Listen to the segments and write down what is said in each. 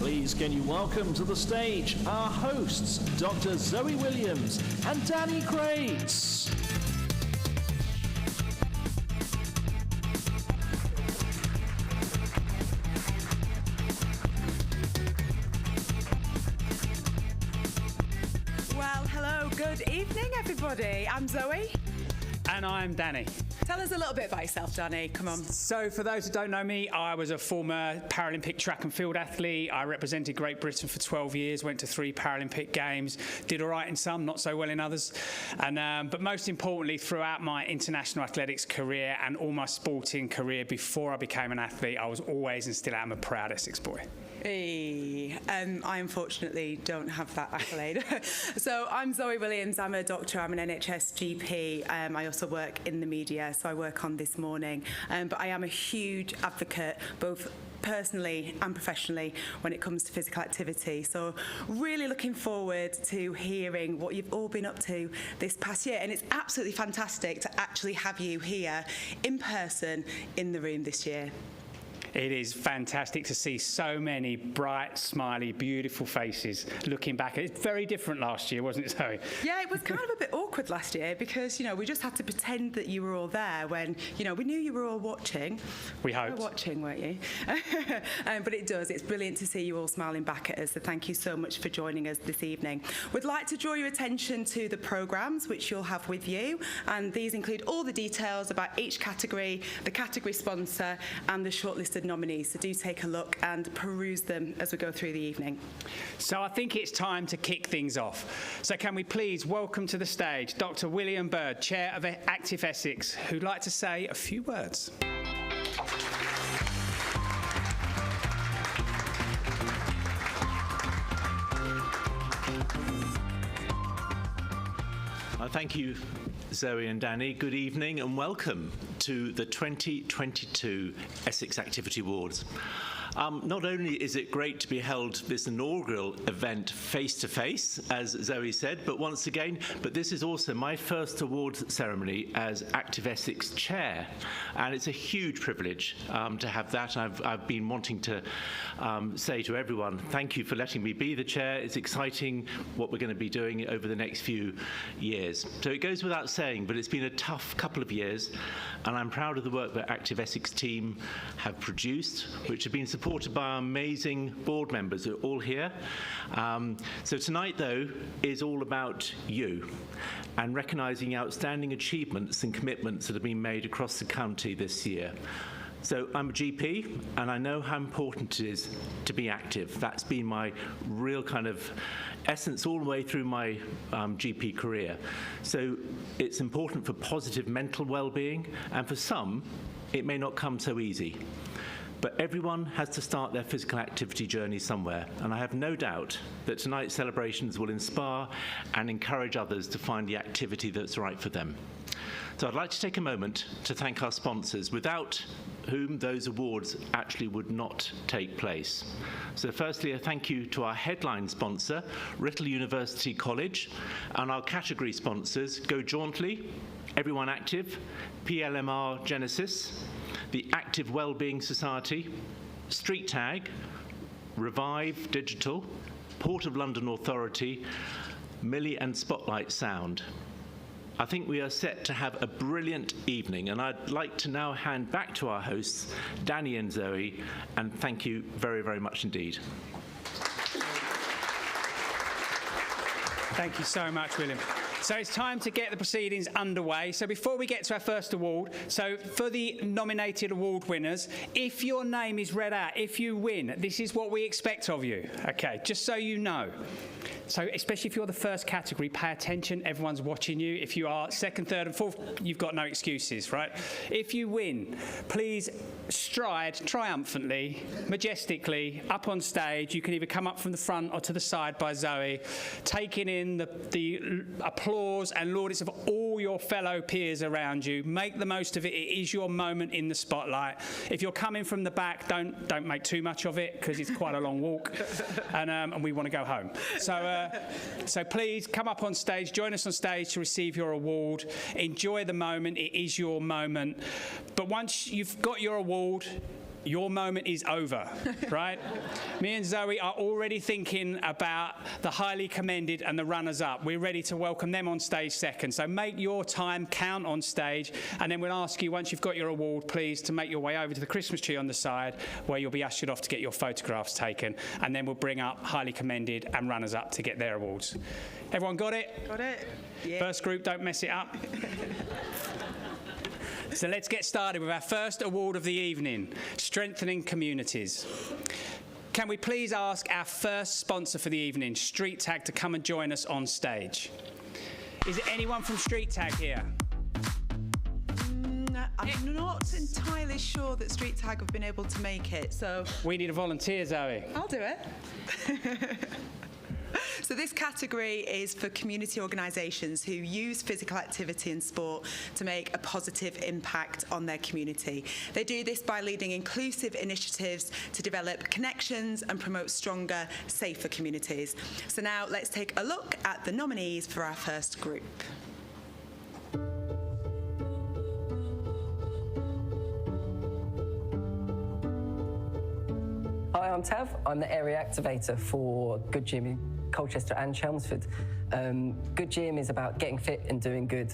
Please can you welcome to the stage our hosts, Dr Zoe Williams and Danny Crates. Well, hello, good evening everybody. I'm Zoe. And I'm Danny. Tell us a little bit about yourself, Danny. Come on. So for those who don't know me, I was a former Paralympic track and field athlete. I represented Great Britain for 12 years, went to 3 Paralympic Games, did all right in some, not so well in others. And but most importantly, throughout my international athletics career and all my sporting career before I became an athlete, I was always and still am a proud Essex boy. Hey, I unfortunately don't have that accolade. So I'm Zoe Williams, I'm a doctor, I'm an NHS GP. I also work in the media, so I work on This Morning. But I am a huge advocate, both personally and professionally, when it comes to physical activity. So really looking forward to hearing what you've all been up to this past year. And it's absolutely fantastic to actually have you here in person in the room this year. It is fantastic to see so many bright, smiley, beautiful faces looking back. It's very different last year, wasn't it, Zoe? Yeah, it was kind of a bit awkward last year because, you know, we just had to pretend that you were all there when, you know, we knew you were all watching. We hoped. You were watching, weren't you? But it does. It's brilliant to see you all smiling back at us. So thank you so much for joining us this evening. We'd like to draw your attention to the programmes which you'll have with you. And these include all the details about each category, the category sponsor and the shortlisted nominees, so do take a look and peruse them as we go through the evening. So I think it's time to kick things off. So can we please welcome to the stage Dr William Bird, Chair of Active Essex, who'd like to say a few words. Thank you, Zoe and Danny. Good evening and welcome to the 2022 Essex Activity Awards. Not only is it great to be held this inaugural event face-to-face, as Zoe said, but this is also my first awards ceremony as Active Essex Chair, and it's a huge privilege to have that. I've been wanting to say to everyone, thank you for letting me be the chair. It's exciting what we're going to be doing over the next few years. So it goes without saying, but it's been a tough couple of years, and I'm proud of the work that Active Essex team have produced, which have been supported by our amazing board members who are all here. So tonight, though, is all about you and recognising outstanding achievements and commitments that have been made across the county this year. So I'm a GP, and I know how important it is to be active. That's been my real kind of essence all the way through my GP career. So it's important for positive mental well-being, and for some, it may not come so easy. But everyone has to start their physical activity journey somewhere, and I have no doubt that tonight's celebrations will inspire and encourage others to find the activity that's right for them. So I'd like to take a moment to thank our sponsors, without whom those awards actually would not take place. So firstly, a thank you to our headline sponsor, Writtle University College, and our category sponsors, Go Jauntly, Everyone Active, PLMR Genesis, the Active Wellbeing Society, Street Tag, Revive Digital, Port of London Authority, Millie and Spotlight Sound. I think we are set to have a brilliant evening, and I'd like to now hand back to our hosts, Danny and Zoe, and thank you very, very much indeed. Thank you so much, William. So it's time to get the proceedings underway. So before we get to our first award, so for the nominated award winners, if your name is read out, if you win, this is what we expect of you. Okay, just so you know. So especially if you're the first category, pay attention, everyone's watching you. If you are second, third and fourth, you've got no excuses, right? If you win, please stride triumphantly, majestically, up on stage. You can either come up from the front or to the side by Zoe, taking in the applause and laudits of all your fellow peers around you. Make the most of it. It is your moment in the spotlight. If you're coming from the back, don't make too much of it, because it's quite a long walk, and we want to go home. So please come up on stage, join us on stage to receive your award. Enjoy the moment. It is your moment. But once you've got your award, your moment is over, right? Me and Zoe are already thinking about the highly commended and the runners-up. We're ready to welcome them on stage second. So make your time count on stage, and then we'll ask you, once you've got your award, please, to make your way over to the Christmas tree on the side, where you'll be ushered off to get your photographs taken, and then we'll bring up highly commended and runners-up to get their awards. Everyone got it? Got it? Yeah. First group, don't mess it up. So let's get started with our first award of the evening, Strengthening Communities. Can we please ask our first sponsor for the evening, Street Tag, to come and join us on stage? Is there anyone from Street Tag here? I'm not entirely sure that Street Tag have been able to make it, so... We need a volunteer, Zoe. I'll do it. So this category is for community organisations who use physical activity and sport to make a positive impact on their community. They do this by leading inclusive initiatives to develop connections and promote stronger, safer communities. So now let's take a look at the nominees for our first group. Hi, I'm Tav. I'm the area activator for Good Gym in Colchester and Chelmsford. Good Gym is about getting fit and doing good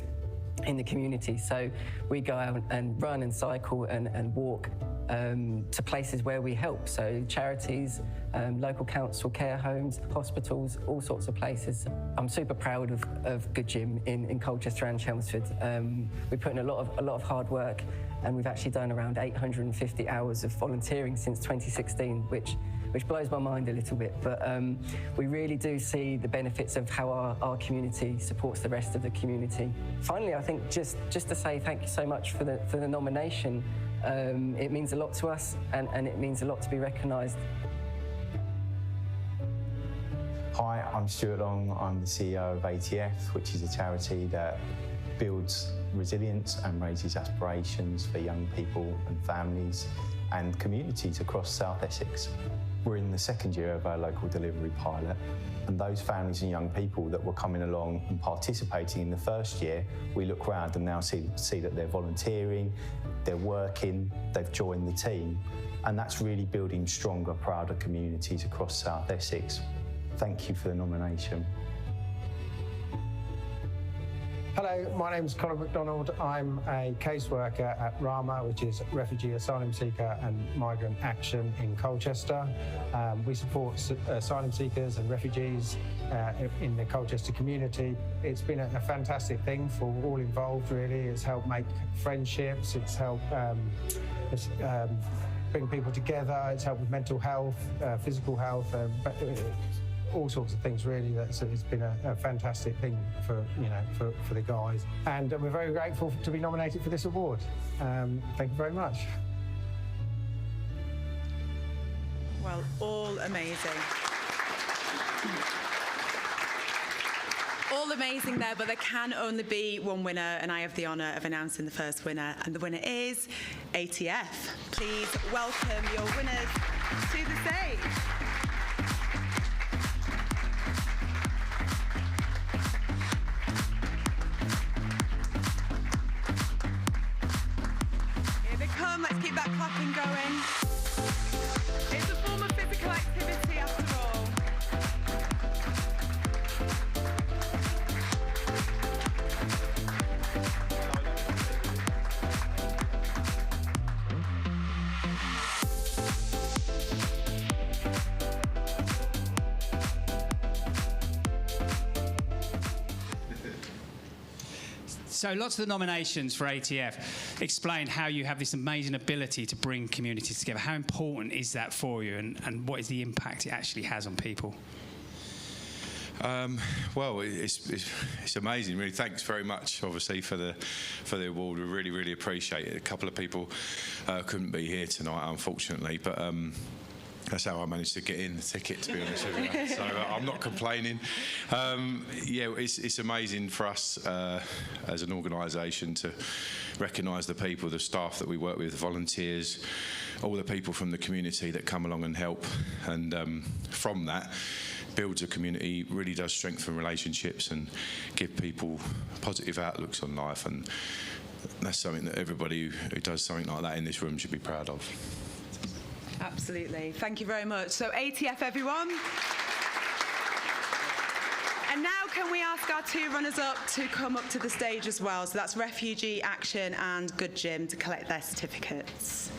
in the community. So we go out and run and cycle and walk to places where we help. So charities, local council, care homes, hospitals, all sorts of places. I'm super proud of Good Gym in Colchester and Chelmsford. We put in a lot of hard work, and we've actually done around 850 hours of volunteering since 2016, which blows my mind a little bit. But we really do see the benefits of how our community supports the rest of the community. Finally, I think just to say thank you so much for the nomination. It means a lot to us, and it means a lot to be recognised. Hi, I'm Stuart Long. I'm the CEO of ATF, which is a charity that builds resilience and raises aspirations for young people and families and communities across South Essex. We're in the second year of our local delivery pilot, and those families and young people that were coming along and participating in the first year, we look round and now see that they're volunteering, they're working, they've joined the team, and that's really building stronger, prouder communities across South Essex. Thank you for the nomination. Hello, my name is Colin McDonald. I'm a caseworker at RAMA, which is Refugee Asylum Seeker and Migrant Action in Colchester. We support asylum seekers and refugees in the Colchester community. It's been a fantastic thing for all involved, really. It's helped make friendships, it's helped bring people together, it's helped with mental health, physical health, all sorts of things, really. It's been a fantastic thing for the guys, and we're very grateful to be nominated for this award. Thank you very much. Well, all amazing. All amazing there, but there can only be one winner, and I have the honour of announcing the first winner, and the winner is ATF. Please welcome your winners to the stage. Let's keep that clapping going. It's a form of physical activity after all. So lots of the nominations for ATF explained how you have this amazing ability to bring communities together. How important is that for you, and what is the impact it actually has on people? Well, it's amazing, really. Thanks very much, obviously, for the award. We really appreciate it. A couple of people couldn't be here tonight, unfortunately, but that's how I managed to get in the ticket, to be honest with you. So I'm not complaining. Yeah, it's amazing for us as an organisation to recognise the people, the staff that we work with, the volunteers, all the people from the community that come along and help. And from that, builds a community, really does strengthen relationships and give people positive outlooks on life. And that's something that everybody who does something like that in this room should be proud of. Absolutely. Thank you very much. So ATF, everyone. And now can we ask our two runners-up to come up to the stage as well? So that's Refugee Action and Good Gym to collect their certificates.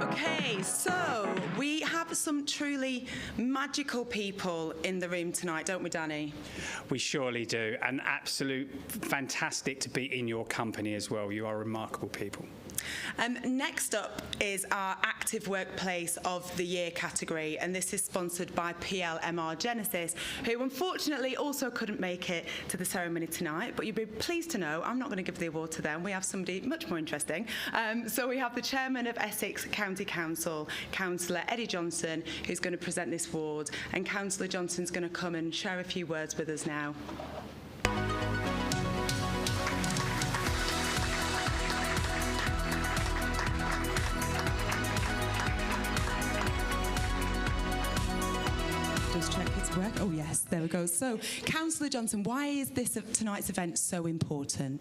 Okay, so we have some truly magical people in the room tonight, don't we, Danny? We surely do, and absolute fantastic to be in your company as well. You are remarkable people. Next up is our Active Workplace of the Year category, and this is sponsored by PLMR Genesis, who unfortunately also couldn't make it to the ceremony tonight, but you'll be pleased to know I'm not going to give the award to them. We have somebody much more interesting. So we have the Chairman of Essex County Council, Councillor Eddie Johnson, who's going to present this award, and Councillor Johnson's going to come and share a few words with us now. Check its work. Oh yes, there we go. So, Councillor Johnson, why is this tonight's event so important?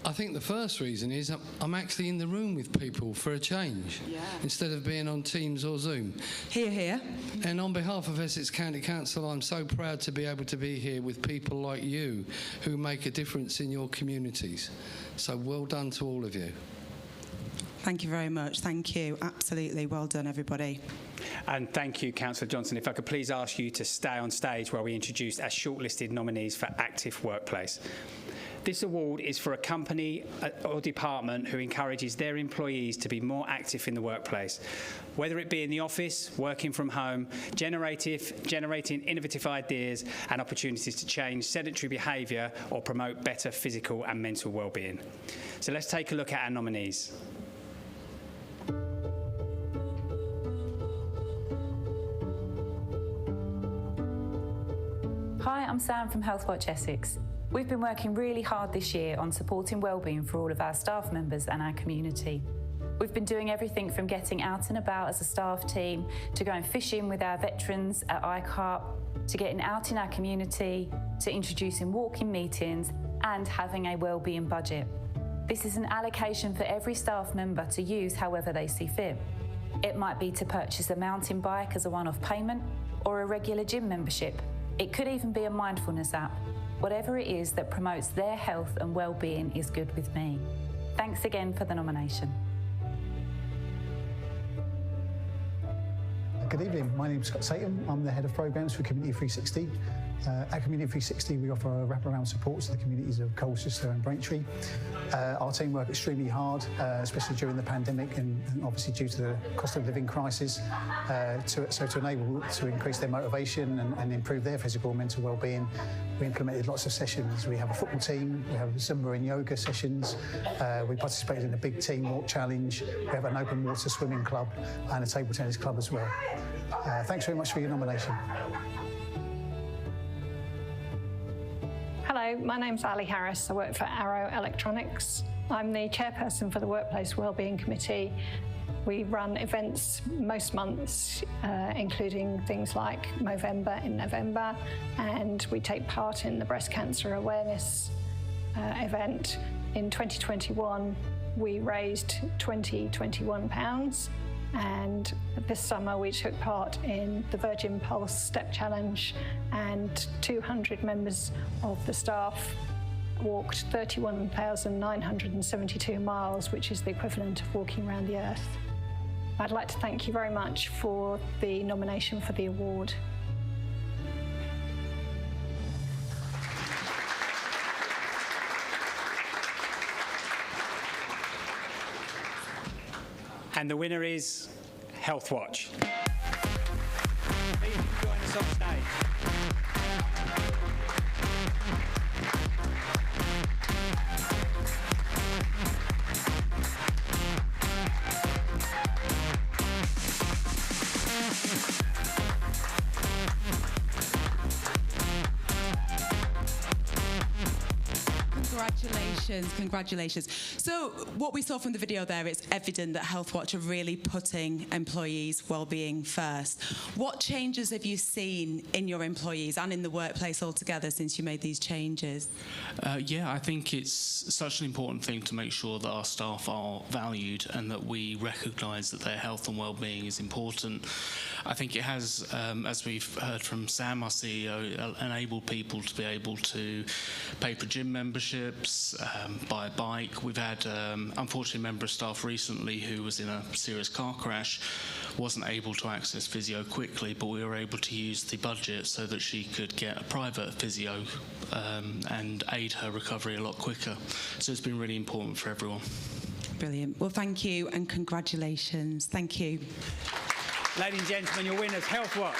I think the first reason is I'm actually in the room with people for a change, instead of being on Teams or Zoom. Hear, hear. And on behalf of Essex County Council, I'm so proud to be able to be here with people like you who make a difference in your communities. So well done to all of you. Thank you very much. Thank you. Absolutely. Well done, everybody. And thank you, Councillor Johnson. If I could please ask you to stay on stage while we introduce our shortlisted nominees for Active Workplace. This award is for a company or department who encourages their employees to be more active in the workplace, whether it be in the office, working from home, generating innovative ideas and opportunities to change sedentary behaviour or promote better physical and mental well-being. So let's take a look at our nominees. Hi, I'm Sam from Healthwatch Essex. We've been working really hard this year on supporting wellbeing for all of our staff members and our community. We've been doing everything from getting out and about as a staff team, to going fishing with our veterans at ICARP, to getting out in our community, to introducing walking meetings and having a wellbeing budget. This is an allocation for every staff member to use however they see fit. It might be to purchase a mountain bike as a one-off payment or a regular gym membership. It could even be a mindfulness app. Whatever it is that promotes their health and well-being is good with me. Thanks again for the nomination. Good evening, my name is Scott Satum. I'm the Head of Programmes for Community 360. At Community 360 we offer wraparound support to the communities of Colchester and Braintree. Our team work extremely hard, especially during the pandemic and obviously due to the cost of living crisis, to enable to increase their motivation and improve their physical and mental well-being. We implemented lots of sessions. We have a football team, we have Zumba and yoga sessions, we participated in a big team walk challenge, we have an open water swimming club and a table tennis club as well. Thanks very much for your nomination. Hello, my name's Ali Harris. I work for Arrow Electronics. I'm the chairperson for the Workplace Wellbeing Committee. We run events most months, including things like Movember in November, and we take part in the breast cancer awareness event. In 2021, we raised £21, and this summer we took part in the Virgin Pulse Step Challenge, and 200 members of the staff walked 31,972 miles, which is the equivalent of walking around the Earth. I'd like to thank you very much for the nomination for the award. And the winner is Health Watch. Please join us on stage. Congratulations. So what we saw from the video there, it's evident that Health Watch are really putting employees' well-being first. What changes have you seen in your employees and in the workplace altogether since you made these changes? Yeah, I think it's such an important thing to make sure that our staff are valued and that we recognise that their health and well-being is important. I think it has, as we've heard from Sam, our CEO, enabled people to be able to pay for gym memberships, buy a bike. We've had, unfortunately, a member of staff recently who was in a serious car crash, wasn't able to access physio quickly, but we were able to use the budget so that she could get a private physio and aid her recovery a lot quicker. So it's been really important for everyone. Brilliant. Well, thank you and congratulations. Thank you. Ladies and gentlemen, your winners, Health Watch.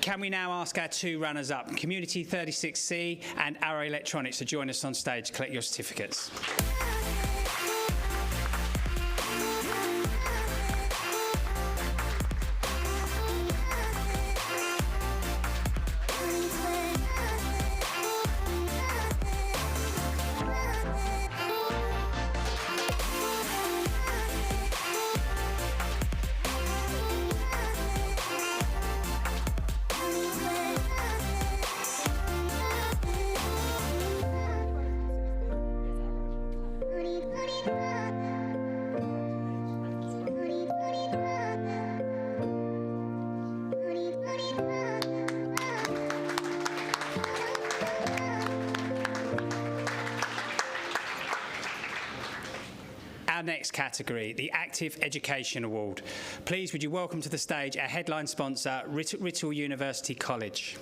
Can we now ask our two runners-up, Community 36C and Arrow Electronics, to join us on stage to collect your certificates? Our next category, the Active Education Award. Please would you welcome to the stage our headline sponsor, Writtle University College.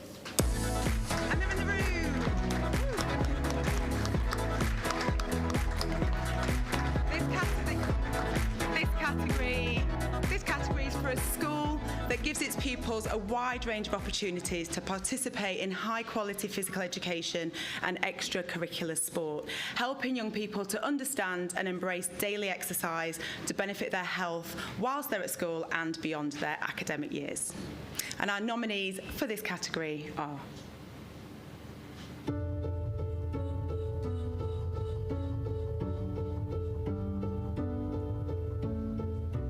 And they're in the room. This category is for a school that gives its pupils a wide range of opportunities to participate in high-quality physical education and extracurricular sport, helping young people to understand and embrace daily exercise to benefit their health whilst they're at school and beyond their academic years. And our nominees for this category are...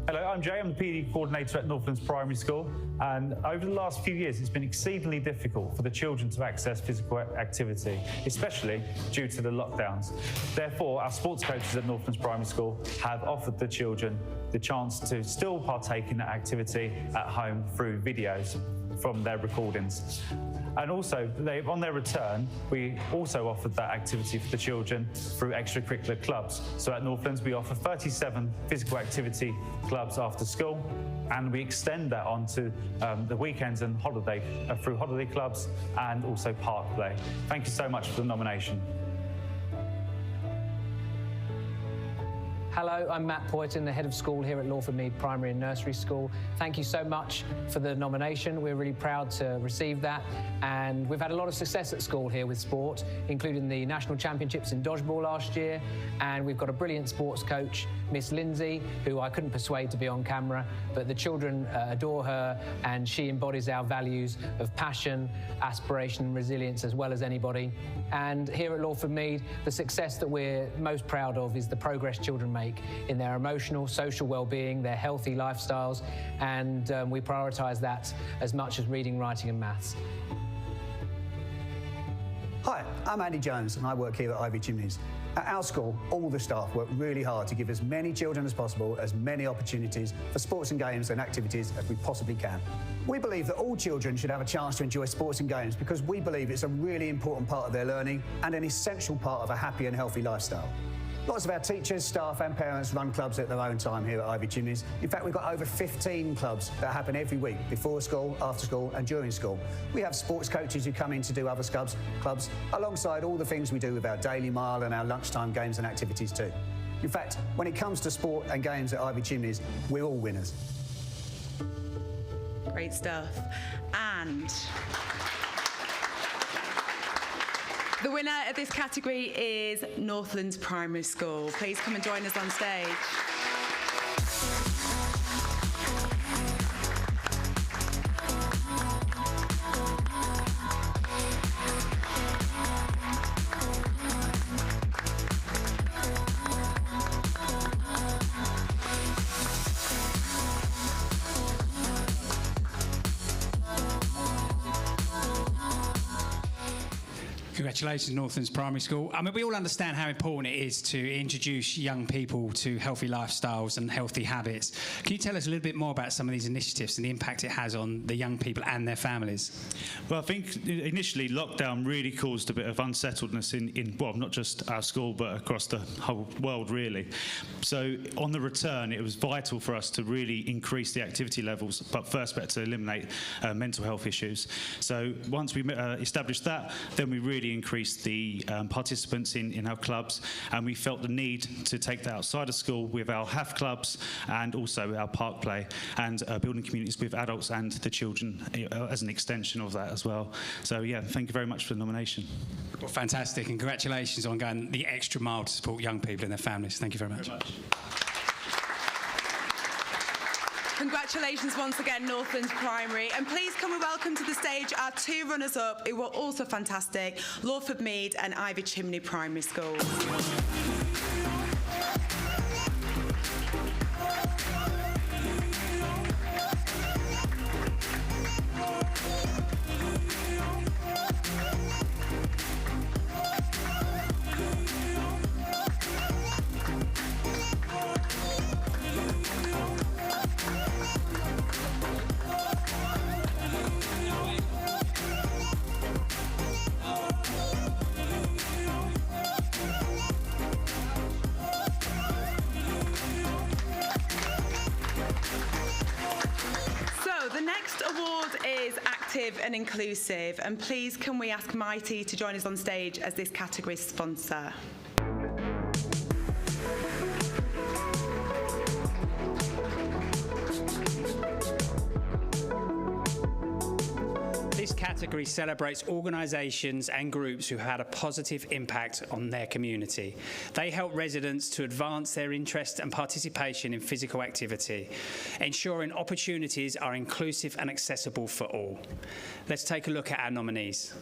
Hello, I'm Jay. I'm the PD coordinator at Northlands Primary School, and over the last few years it's been exceedingly difficult for the children to access physical activity, especially due to the lockdowns. Therefore, our sports coaches at Northlands Primary School have offered the children the chance to still partake in that activity at home through videos from their recordings. And also, on their return, we also offered that activity for the children through extracurricular clubs. So at Northlands, we offer 37 physical activity clubs after school, and we extend that onto the weekends and holiday through holiday clubs and also park play. Thank you so much for the nomination. Hello, I'm Matt Poyton, the head of school here at Lawford Mead Primary and Nursery School. Thank you so much for the nomination. We're really proud to receive that. And we've had a lot of success at school here with sport, including the national championships in dodgeball last year. And we've got a brilliant sports coach, Miss Lindsay, who I couldn't persuade to be on camera, but the children adore her, and she embodies our values of passion, aspiration and resilience as well as anybody. And here at Lawford Mead, the success that we're most proud of is the progress children make in their emotional, social well-being, their healthy lifestyles, and we prioritise that as much as reading, writing and maths. Hi, I'm Andy Jones and I work here at Ivy Chimneys. At our school, all the staff work really hard to give as many children as possible as many opportunities for sports and games and activities as we possibly can. We believe that all children should have a chance to enjoy sports and games because we believe it's a really important part of their learning and an essential part of a happy and healthy lifestyle. Lots of our teachers, staff and parents run clubs at their own time here at Ivy Chimneys. In fact, we've got over 15 clubs that happen every week, before school, after school and during school. We have sports coaches who come in to do other clubs, alongside all the things we do with our daily mile and our lunchtime games and activities too. In fact, when it comes to sport and games at Ivy Chimneys, we're all winners. Great stuff. And the winner of this category is Northlands Primary School. Please come and join us on stage. Congratulations, Northlands Primary School. I mean, we all understand how important it is to introduce young people to healthy lifestyles and healthy habits. Can you tell us a little bit more about some of these initiatives and the impact it has on the young people and their families? Well, I think initially lockdown really caused a bit of unsettledness in well, not just our school, but across the whole world, really. So on the return, it was vital for us to really increase the activity levels, but first better to eliminate mental health issues. So once we established that, then we really increased the participants in our clubs, and we felt the need to take that outside of school with our HAF clubs and also our park play, and building communities with adults and the children as an extension of that as well. So yeah, thank you very much for the nomination. Well, fantastic, and congratulations on going the extra mile to support young people and their families. Thank you very much. Congratulations once again, Northlands Primary. And please come and welcome to the stage our two runners-up who were also fantastic, Lawford Mead and Ivy Chimney Primary Schools. And inclusive, and please can we ask Mighty to join us on stage as this category's sponsor. This category celebrates organisations and groups who had a positive impact on their community. They help residents to advance their interest and participation in physical activity, ensuring opportunities are inclusive and accessible for all. Let's take a look at our nominees.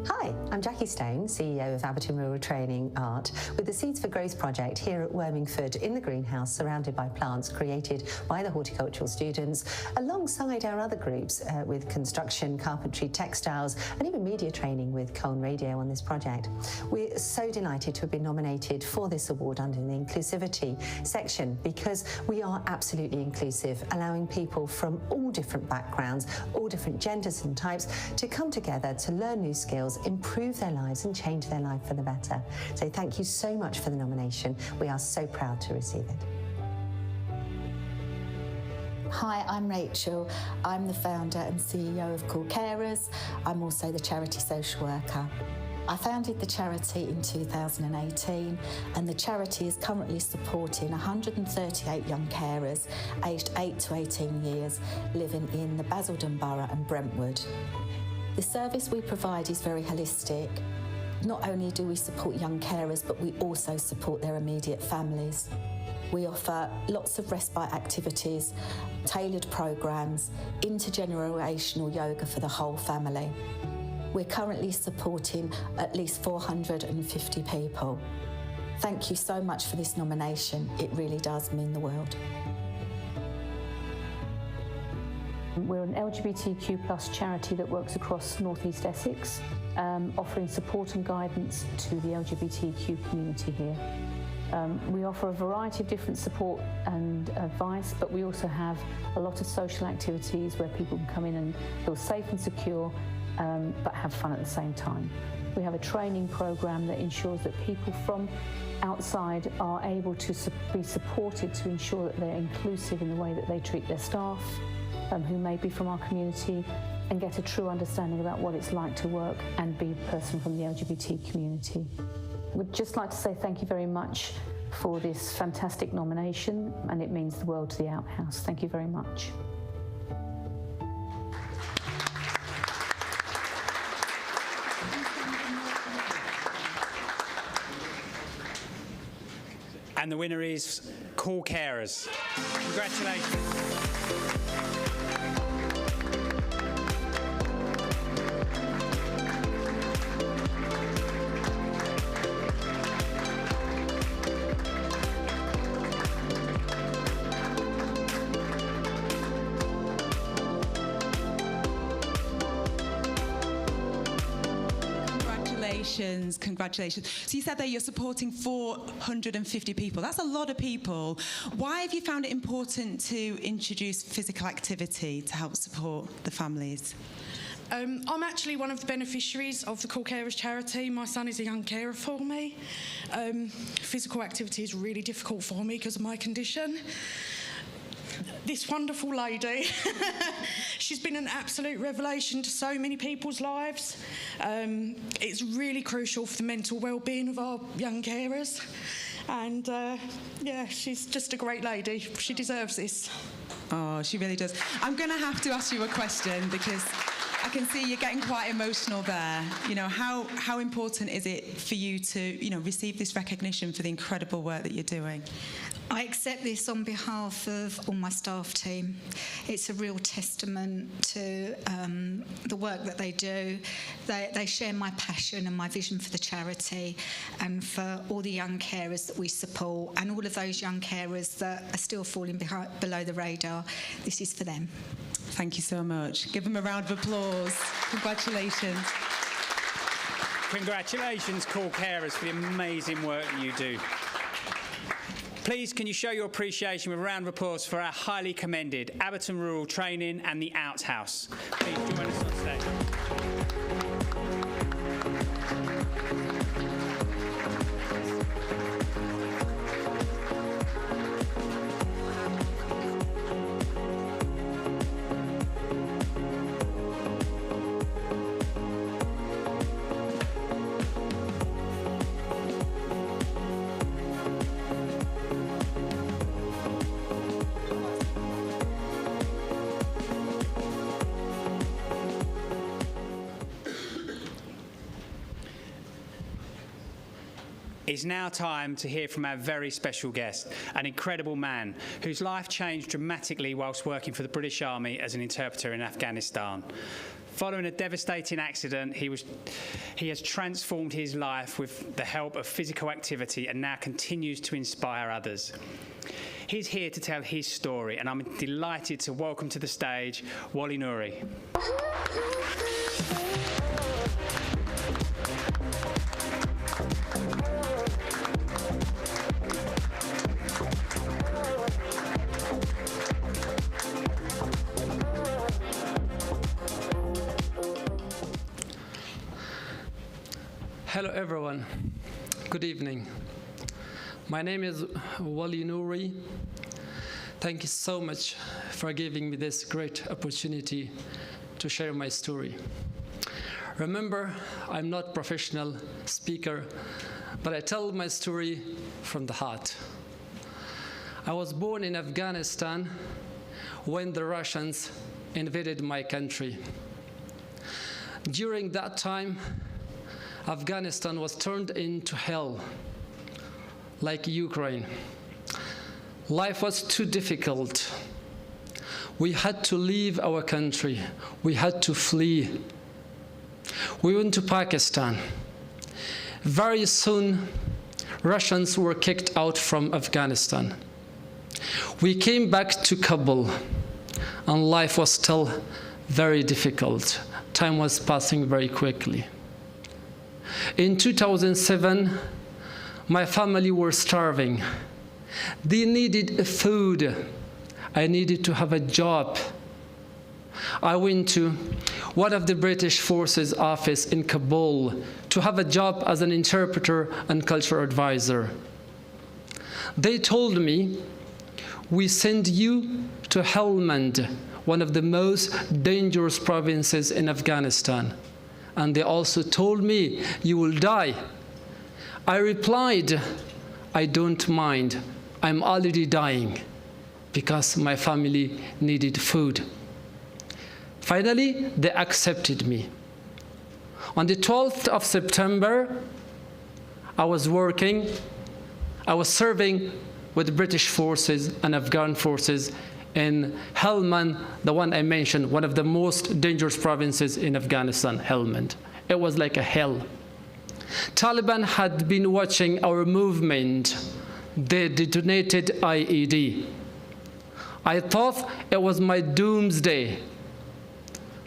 Hi, I'm Jackie Stone, CEO of Abberton Rural Training Art, with the Seeds for Growth project here at Wormingford in the greenhouse, surrounded by plants created by the horticultural students, alongside our other groups with construction, carpentry, textiles, and even media training with Colne Radio on this project. We're so delighted to have been nominated for this award under the inclusivity section, because we are absolutely inclusive, allowing people from all different backgrounds, all different genders and types to come together to learn new skills, improve their lives and change their life for the better. So thank you so much for the nomination. We are so proud to receive it. Hi, I'm Rachel. I'm the founder and CEO of Cool Carers. I'm also the charity social worker. I founded the charity in 2018, and the charity is currently supporting 138 young carers aged 8 to 18 years living in the Basildon Borough and Brentwood. The service we provide is very holistic. Not only do we support young carers, but we also support their immediate families. We offer lots of respite activities, tailored programs, intergenerational yoga for the whole family. We're currently supporting at least 450 people. Thank you so much for this nomination. It really does mean the world. We're an LGBTQ+ charity that works across North East Essex, offering support and guidance to the LGBTQ community here. We offer a variety of different support and advice, but we also have a lot of social activities where people can come in and feel safe and secure, but have fun at the same time. We have a training program that ensures that people from outside are able to be supported to ensure that they're inclusive in the way that they treat their staff, who may be from our community, and get a true understanding about what it's like to work and be a person from the LGBT community. We'd just like to say thank you very much for this fantastic nomination, and it means the world to the Outhouse. Thank you very much. And the winner is Call Carers. Congratulations. Congratulations. So you said that you're supporting 450 people. That's a lot of people. Why have you found it important to introduce physical activity to help support the families? I'm actually one of the beneficiaries of the Call Carers charity. My son is a young carer for me. Physical activity is really difficult for me because of my condition. This wonderful lady, she's been an absolute revelation to so many people's lives. It's really crucial for the mental well-being of our young carers. And yeah, she's just a great lady. She deserves this. Oh, she really does. I'm going to have to ask you a question because I can see you're getting quite emotional there. You know, how important is it for you to, you know, receive this recognition for the incredible work that you're doing? I accept this on behalf of all my staff team. It's a real testament to the work that they do. They share my passion and my vision for the charity and for all the young carers that we support and all of those young carers that are still falling below the radar. This is for them. Thank you so much. Give them a round of applause. Congratulations. Congratulations, Call Carers, for the amazing work that you do. Please, can you show your appreciation with a round of applause for our highly commended Abberton Rural Training and the Outhouse. Please join us on stage. It's now time to hear from our very special guest, an incredible man whose life changed dramatically whilst working for the British Army as an interpreter in Afghanistan. Following a devastating accident, he has transformed his life with the help of physical activity and now continues to inspire others. He's here to tell his story, and I'm delighted to welcome to the stage Wally Nouri. Hello everyone, good evening. My name is Wally Nouri. Thank you so much for giving me this great opportunity to share my story. Remember, I'm not a professional speaker, but I tell my story from the heart. I was born in Afghanistan when the Russians invaded my country. During that time, Afghanistan was turned into hell, like Ukraine. Life was too difficult. We had to leave our country. We had to flee. We went to Pakistan. Very soon, Russians were kicked out from Afghanistan. We came back to Kabul, and life was still very difficult. Time was passing very quickly. In 2007, My family were starving. They needed food. I needed to have a job. I went to one of the British Forces office in Kabul to have a job as an interpreter and cultural advisor. They told me, we send you to Helmand, one of the most dangerous provinces in Afghanistan. And they also told me, you will die. I replied, I don't mind. I'm already dying because my family needed food. Finally, they accepted me. On the 12th of September, I was serving with the British forces and Afghan forces in Helmand, the one I mentioned, one of the most dangerous provinces in Afghanistan, Helmand. It was like a hell. Taliban had been watching our movement. They detonated IED. I thought it was my doomsday.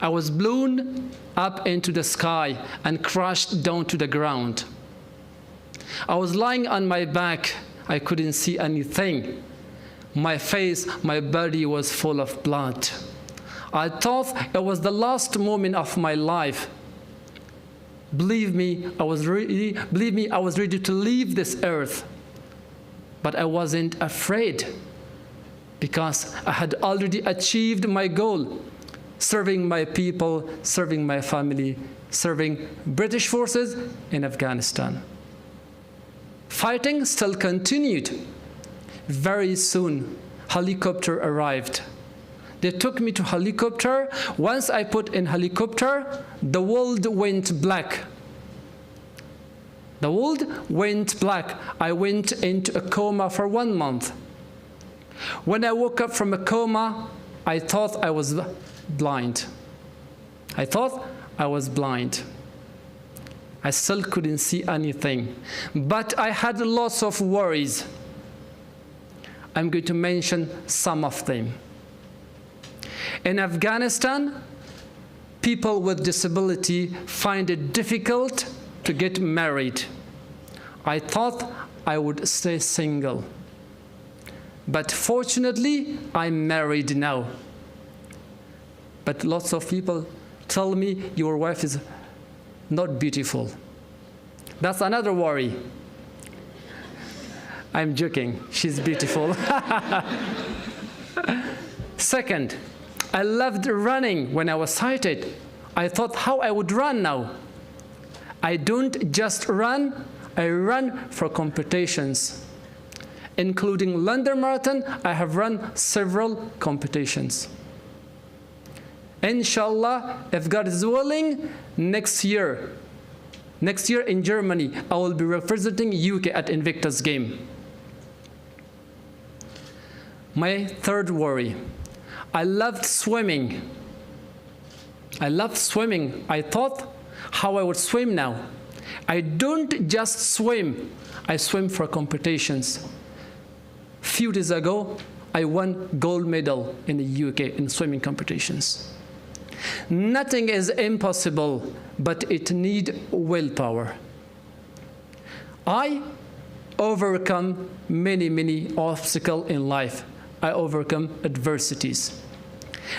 I was blown up into the sky and crashed down to the ground. I was lying on my back. I couldn't see anything. My face, my body was full of blood. I thought it was the last moment of my life. Believe me, I was ready to leave this earth. But I wasn't afraid because I had already achieved my goal, serving my people, serving my family, serving British forces in Afghanistan. Fighting still continued. Very soon, helicopter arrived. They took me to helicopter. Once I put in helicopter, the world went black. The world went black. I went into a coma for 1 month. When I woke up from a coma, I thought I was blind. I thought I was blind. I still couldn't see anything. But I had lots of worries. I'm going to mention some of them. In Afghanistan, people with disability find it difficult to get married. I thought I would stay single. But fortunately, I'm married now. But lots of people tell me your wife is not beautiful. That's another worry. I'm joking, she's beautiful. Second, I loved running when I was sighted. I thought how I would run now. I don't just run, I run for competitions. Including London Marathon, I have run several competitions. Inshallah, if God is willing, next year in Germany, I will be representing UK at Invictus Game. My third worry, I loved swimming. I loved swimming. I thought how I would swim now. I don't just swim, I swim for competitions. Few days ago, I won gold medal in the UK in swimming competitions. Nothing is impossible, but it needs willpower. I overcome many obstacles in life. I overcome adversities.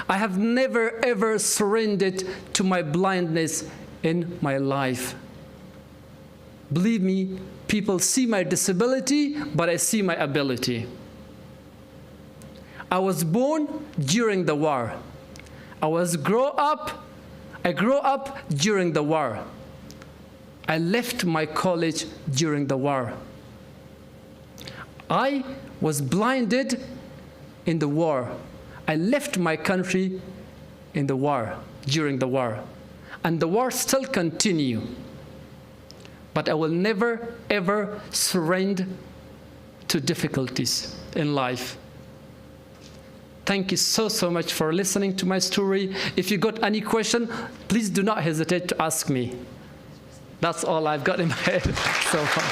I have never ever surrendered to my blindness in my life. Believe me, people see my disability, but I see my ability. I was born during the war. I grew up during the war. I left my college during the war. I was blinded in the war. I left my country in the war, during the war. And the war still continues. But I will never, ever surrender to difficulties in life. Thank you so much for listening to my story. If you got any question, please do not hesitate to ask me. That's all I've got in my head so far.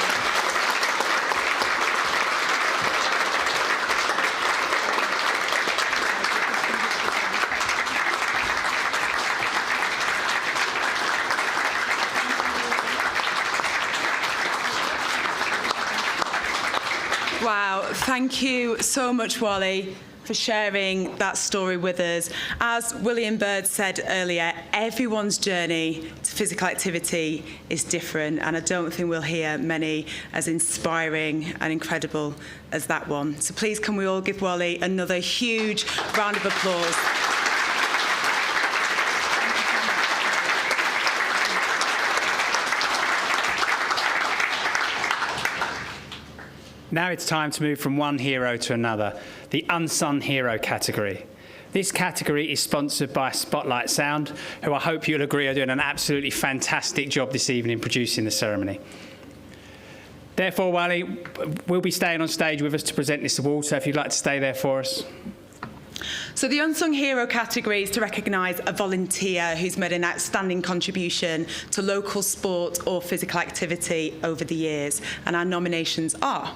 Thank you so much, Wally, for sharing that story with us. As William Bird said earlier, everyone's journey to physical activity is different, and I don't think we'll hear many as inspiring and incredible as that one. So please can we all give Wally another huge round of applause. Now it's time to move from one hero to another, the Unsung Hero category. This category is sponsored by Spotlight Sound, who I hope you'll agree are doing an absolutely fantastic job this evening producing the ceremony. Therefore, Wally will be staying on stage with us to present this award, so if you'd like to stay there for us. So the Unsung Hero category is to recognise a volunteer who's made an outstanding contribution to local sport or physical activity over the years, and our nominations are...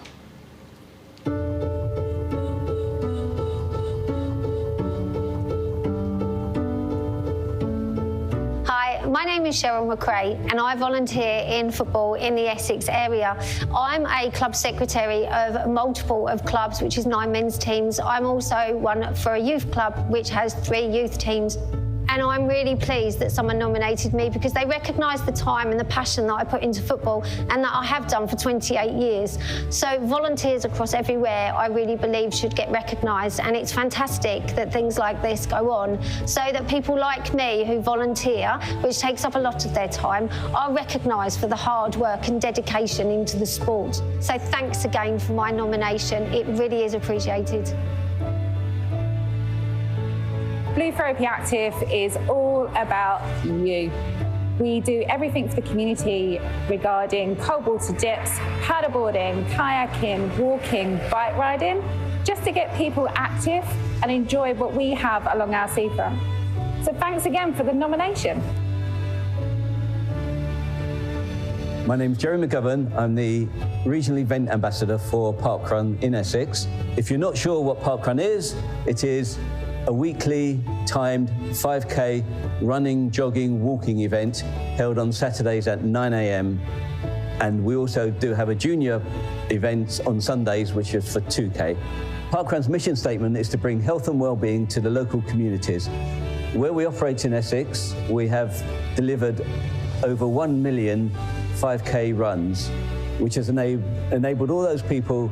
Hi, my name is Cheryl McRae and I volunteer in football in the Essex area. I'm a club secretary of multiple of clubs, which is 9 men's teams. I'm also one for a youth club, which has 3 youth teams. And I'm really pleased that someone nominated me because they recognise the time and the passion that I put into football and that I have done for 28 years. So volunteers across everywhere, I really believe, should get recognised, and it's fantastic that things like this go on so that people like me who volunteer, which takes up a lot of their time, are recognised for the hard work and dedication into the sport. So thanks again for my nomination. It really is appreciated. Blue Therapy Active is all about you. We do everything for the community regarding cold water dips, paddleboarding, kayaking, walking, bike riding, just to get people active and enjoy what we have along our seafront. So thanks again for the nomination. My name's Jerry McGovern. I'm the Regional Event Ambassador for Parkrun in Essex. If you're not sure what Parkrun is, it is a weekly timed 5K running, jogging, walking event held on Saturdays at 9 a.m. And we also do have a junior event on Sundays, which is for 2K. Parkrun's mission statement is to bring health and well-being to the local communities. Where we operate in Essex, we have delivered over 1 million 5K runs, which has enabled all those people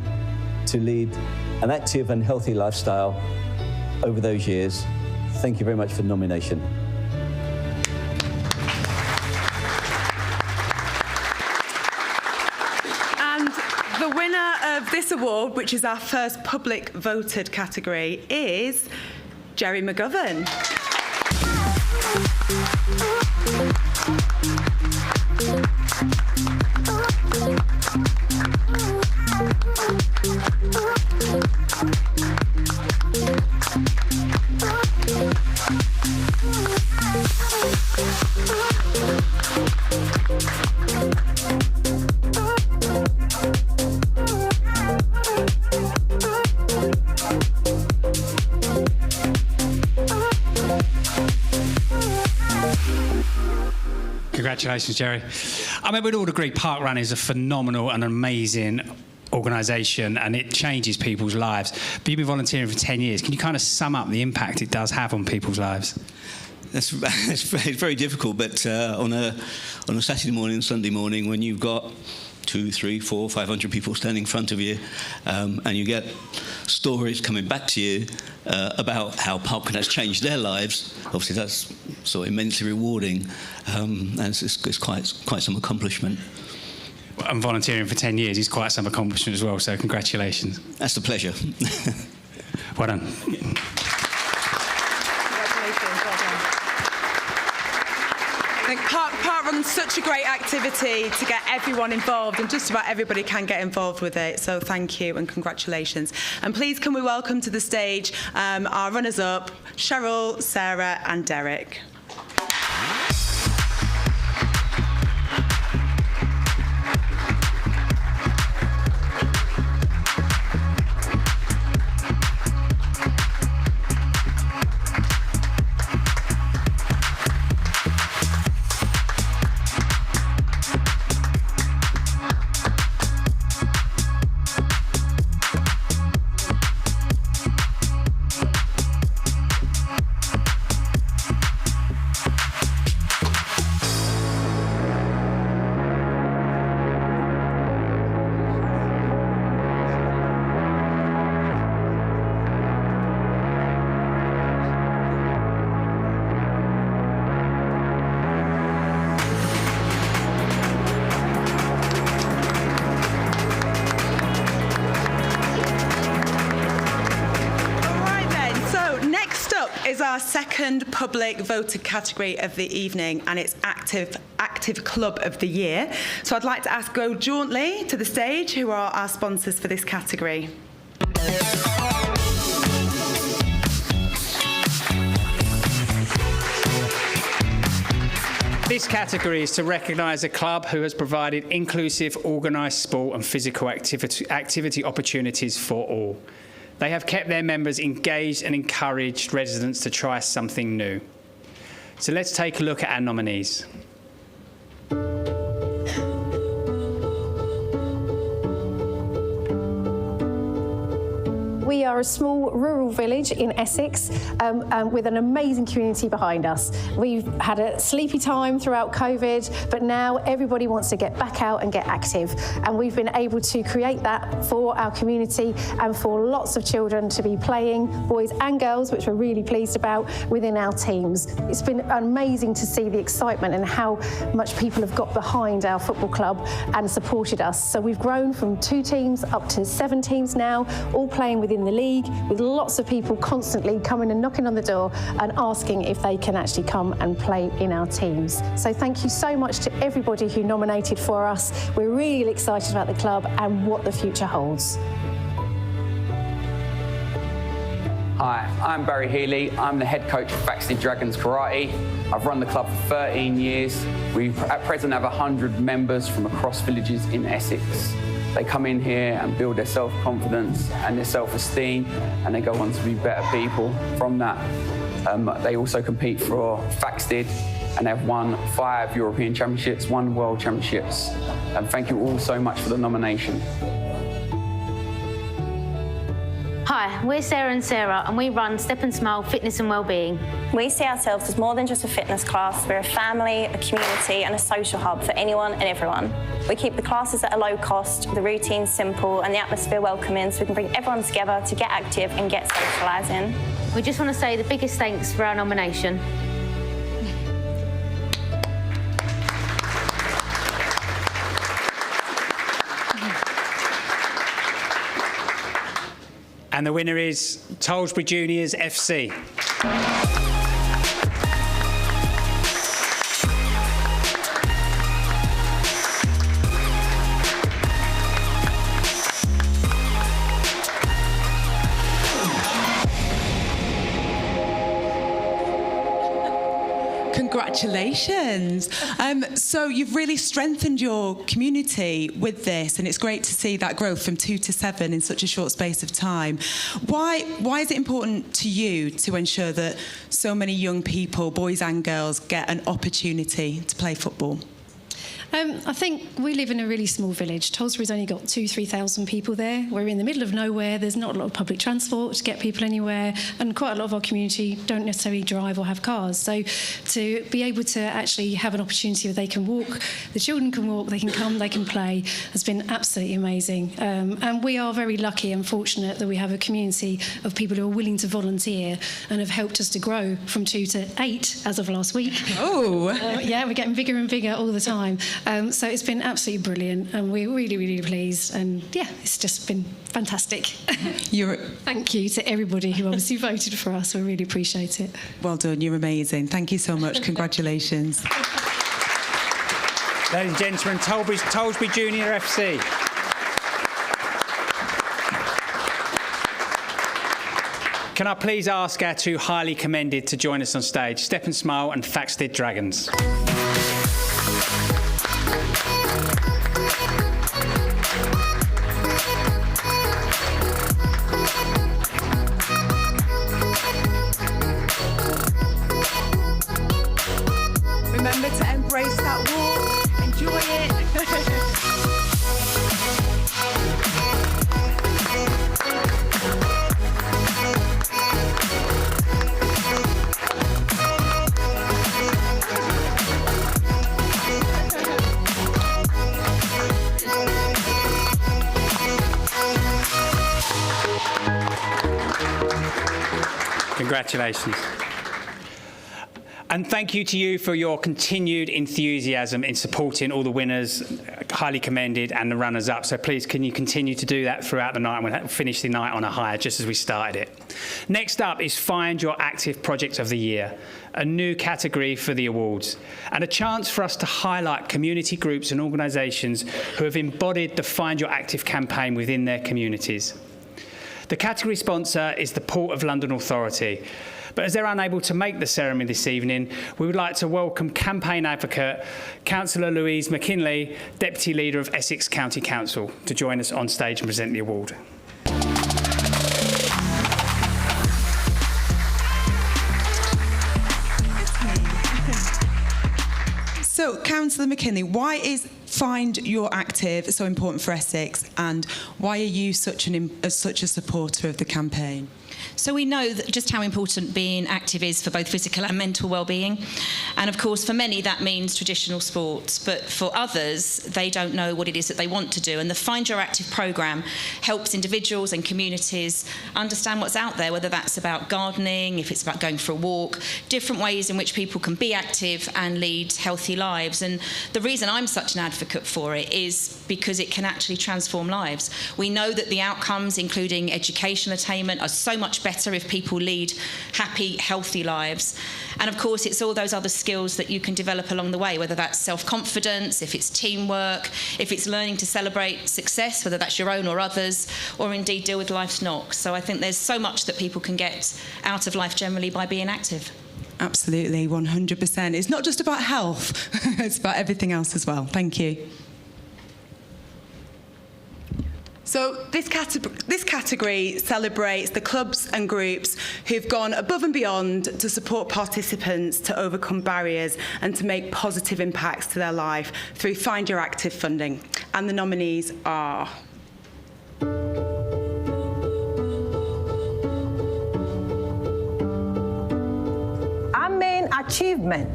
to lead an active and healthy lifestyle over those years. Thank you very much for the nomination. And the winner of this award, which is our first public voted category, is Jerry McGovern. Congratulations, Jerry. I mean, we'd all agree Parkrun is a phenomenal and amazing organisation, and it changes people's lives. But you've been volunteering for 10 years. Can you kind of sum up the impact it does have on people's lives? It's very difficult, but on a Saturday morning, Sunday morning, when you've got 200, 300, 400, 500 people standing in front of you, and you get stories coming back to you about how Parkrun has changed their lives, obviously that's so immensely rewarding, and it's quite some accomplishment. And volunteering for 10 years is quite some accomplishment as well, so congratulations. That's a pleasure. Well done. I think Parkrun's such a great activity to get everyone involved, and just about everybody can get involved with it. So thank you and congratulations. And please can we welcome to the stage our runners-up, Cheryl, Sarah and Derek. our second public voted category of the evening, and it's Active Club of the Year. So I'd like to ask go jauntily to the stage, who are our sponsors for this category. This category is to recognise a club who has provided inclusive, organised sport and physical activity opportunities for all. They have kept their members engaged and encouraged residents to try something new. So let's take a look at our nominees. We are a small rural village in Essex with an amazing community behind us. We've had a sleepy time throughout COVID, but now everybody wants to get back out and get active. And we've been able to create that for our community and for lots of children to be playing, boys and girls, which we're really pleased about, within our teams. It's been amazing to see the excitement and how much people have got behind our football club and supported us. So we've grown from 2 teams up to 7 teams now, all playing within the league, with lots of people constantly coming and knocking on the door and asking if they can actually come and play in our teams. So thank you so much to everybody who nominated for us. We're really excited about the club and what the future holds. Hi, I'm Barry Healy. I'm the head coach of Faxted Dragons Karate. I've run the club for 13 years. We at present have 100 members from across villages in Essex. They come in here and build their self-confidence and their self-esteem, and they go on to be better people from that. They also compete for Faxted, and they've won 5 European Championships, 1 World Championships. Thank you all so much for the nomination. Hi, we're Sarah and Sarah, and we run Step and Smile Fitness and Wellbeing. We see ourselves as more than just a fitness class. We're a family, a community and a social hub for anyone and everyone. We keep the classes at a low cost, the routines simple and the atmosphere welcoming, so we can bring everyone together to get active and get socialising. We just want to say the biggest thanks for our nomination. And the winner is Tollesbury Juniors FC. Congratulations. So you've really strengthened your community with this, and it's great to see that growth from 2 to 7 in such a short space of time. Why is it important to you to ensure that so many young people, boys and girls, get an opportunity to play football? I think we live in a really small village. Tollesbury's only got 2,000-3,000 people there. We're in the middle of nowhere. There's not a lot of public transport to get people anywhere, and quite a lot of our community don't necessarily drive or have cars. So to be able to actually have an opportunity where they can walk, the children can walk, they can come, they can play, has been absolutely amazing. And we are very lucky and fortunate that we have a community of people who are willing to volunteer and have helped us to grow from 2 to 8 as of last week. Oh! Yeah, we're getting bigger and bigger all the time. So it's been absolutely brilliant, and we're really, really pleased. And yeah, it's just been fantastic. Thank you to everybody who obviously voted for us. We really appreciate it. Well done, you're amazing. Thank you so much. Congratulations. Ladies and gentlemen, Tollesbury Junior FC. Can I please ask our 2 highly commended to join us on stage, Step and Smile and Faxted Dragons. Remember to embrace that walk, enjoy it. Congratulations. And thank you to you for your continued enthusiasm in supporting all the winners, highly commended, and the runners-up. So please, can you continue to do that throughout the night, and we'll finish the night on a high, just as we started it. Next up is Find Your Active Project of the Year, a new category for the awards, and a chance for us to highlight community groups and organisations who have embodied the Find Your Active campaign within their communities. The category sponsor is the Port of London Authority, but as they're unable to make the ceremony this evening, we would like to welcome campaign advocate, Councillor Louise McKinley, Deputy Leader of Essex County Council, to join us on stage and present the award. So, Councillor McKinley, why is Find Your Active so important for Essex, and why are you such a supporter of the campaign? So we know that just how important being active is for both physical and mental well-being. And of course, for many, that means traditional sports. But for others, they don't know what it is that they want to do. And the Find Your Active programme helps individuals and communities understand what's out there, whether that's about gardening, if it's about going for a walk, different ways in which people can be active and lead healthy lives. And the reason I'm such an advocate for it is because it can actually transform lives. We know that the outcomes, including educational attainment, are so much better if people lead happy, healthy lives. And of course, it's all those other skills that you can develop along the way, whether that's self-confidence, if it's teamwork, if it's learning to celebrate success, whether that's your own or others, or indeed deal with life's knocks. So I think there's so much that people can get out of life generally by being active. Absolutely, 100%. It's not just about health, it's about everything else as well. Thank you. So this category celebrates the clubs and groups who've gone above and beyond to support participants to overcome barriers and to make positive impacts to their life through Find Your Active funding. And the nominees are... Our main achievement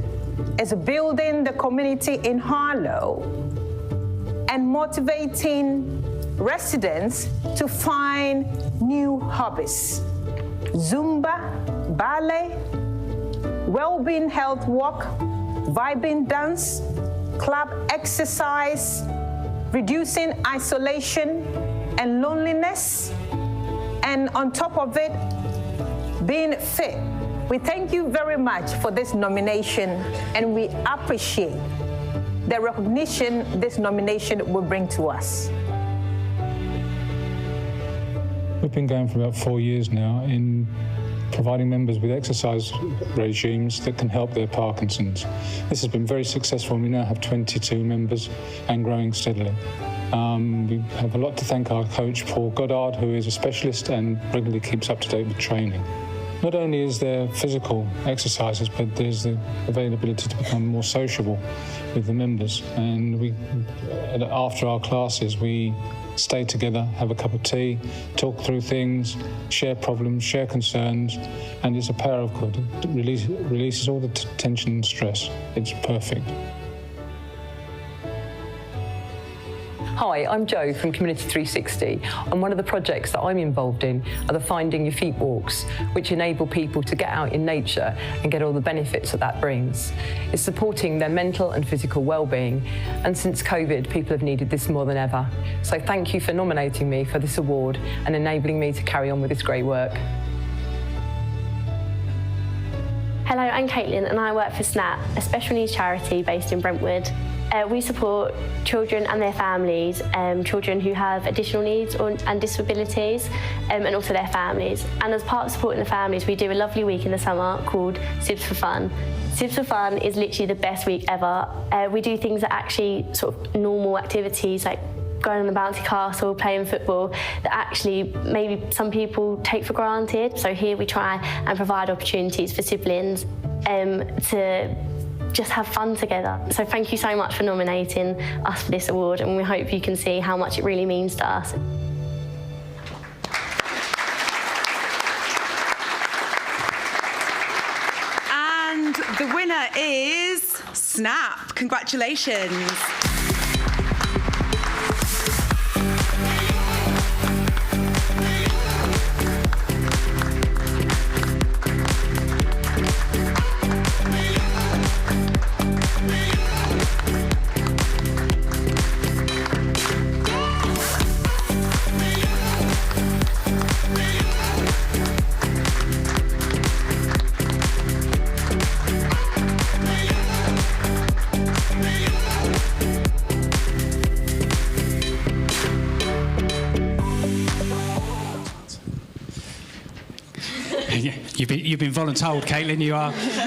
is building the community in Harlow and motivating residents to find new hobbies. Zumba, ballet, well-being health walk, vibing dance, club exercise, reducing isolation and loneliness, and on top of it, being fit. We thank you very much for this nomination, and we appreciate the recognition this nomination will bring to us. We've been going for about 4 years now in providing members with exercise regimes that can help their Parkinson's. This has been very successful, and we now have 22 members and growing steadily. We have a lot to thank our coach, Paul Goddard, who is a specialist and regularly keeps up to date with training. Not only is there physical exercises, but there's the availability to become more sociable with the members. And after our classes, we stay together, have a cup of tea, talk through things, share problems, share concerns, and it's a power of good. It releases all the tension and stress. It's perfect. Hi, I'm Jo from Community 360, and one of the projects that I'm involved in are the Finding Your Feet walks, which enable people to get out in nature and get all the benefits that brings. It's supporting their mental and physical well-being, and since COVID, people have needed this more than ever. So thank you for nominating me for this award and enabling me to carry on with this great work. Hello, I'm Caitlin and I work for SNAP, a special needs charity based in Brentwood. We support children and their families, children who have additional needs and disabilities, and also their families. And as part of supporting the families, we do a lovely week in the summer called Sibs for Fun. Sibs for Fun is literally the best week ever. We do things that actually sort of normal activities like going on the bouncy castle, playing football, that actually maybe some people take for granted. So here we try and provide opportunities for siblings to just have fun together. So thank you so much for nominating us for this award, and we hope you can see how much it really means to us. And the winner is Snap. Congratulations. you've been voluntold, Caitlin.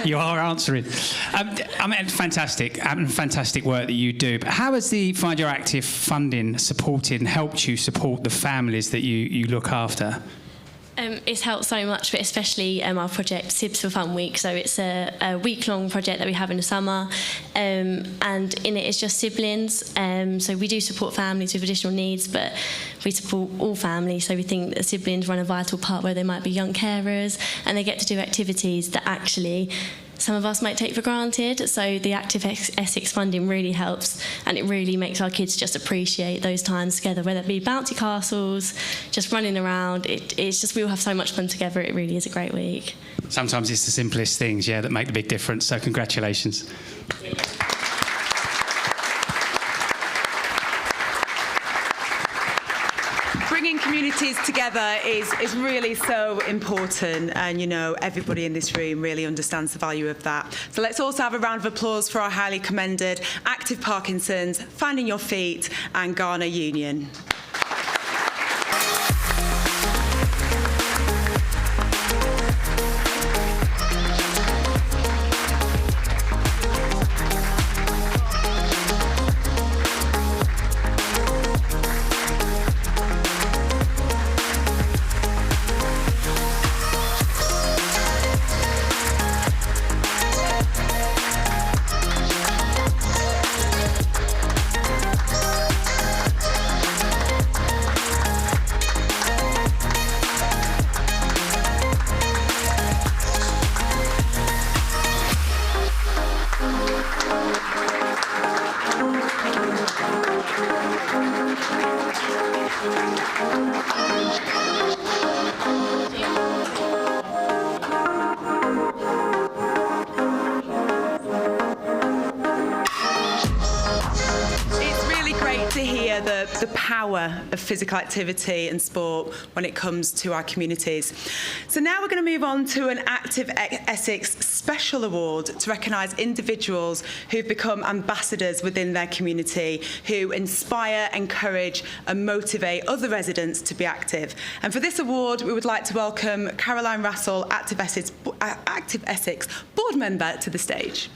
You are answering. I mean, fantastic work that you do. But how has the Find Your Active funding supported and helped you support the families that you look after? It's helped so much, but especially our project Sibs for Fun Week. So it's a week-long project that we have in the summer, and in it it's just siblings. So we do support families with additional needs, but we support all families. So we think that siblings run a vital part where they might be young carers, and they get to do activities that actually some of us might take for granted. So the Active Essex funding really helps, and it really makes our kids just appreciate those times together, whether it be bouncy castles, just running around. It's just, we all have so much fun together. It really is a great week. Sometimes it's the simplest things, that make the big difference. So congratulations. Bringing communities together is really so important, and everybody in this room really understands the value of that. So let's also have a round of applause for our highly commended Active Parkinson's, Finding Your Feet and Ghana Union. The power of physical activity and sport when it comes to our communities. So now we're going to move on to an Active Essex Special Award to recognise individuals who've become ambassadors within their community, who inspire, encourage and motivate other residents to be active. And for this award, we would like to welcome Caroline Rassell, Active Essex board member, to the stage.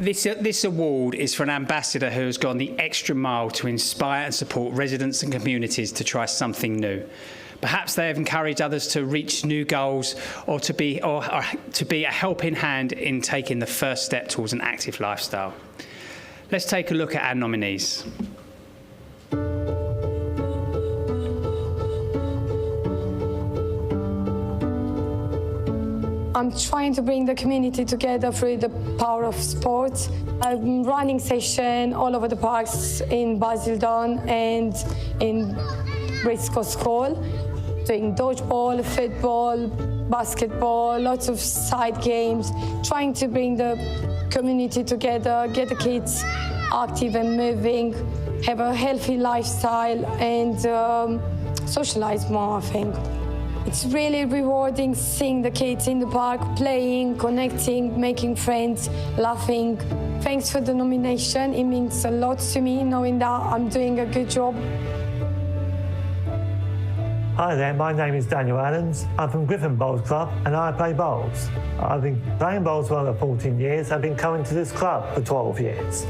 This award is for an ambassador who has gone the extra mile to inspire and support residents and communities to try something new. Perhaps they have encouraged others to reach new goals, or to be a helping hand in taking the first step towards an active lifestyle. Let's take a look at our nominees. I'm trying to bring the community together through the power of sport. I'm running sessions all over the parks in Basildon and in Briscoe School, doing dodgeball, football, basketball, lots of side games, trying to bring the community together, get the kids active and moving, have a healthy lifestyle and socialize more, I think. It's really rewarding seeing the kids in the park, playing, connecting, making friends, laughing. Thanks for the nomination. It means a lot to me, knowing that I'm doing a good job. Hi there, my name is Daniel Allens. I'm from Griffin Bowls Club and I play bowls. I've been playing bowls for over 14 years. I've been coming to this club for 12 years.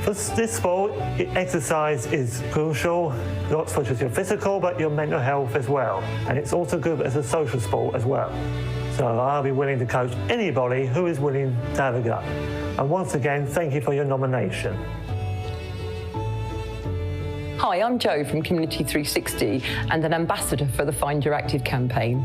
For this sport, exercise is crucial, not for just your physical, but your mental health as well. And it's also good as a social sport as well. So I'll be willing to coach anybody who is willing to have a go. And once again, thank you for your nomination. Hi, I'm Jo from Community 360 and an ambassador for the Find Your Active campaign.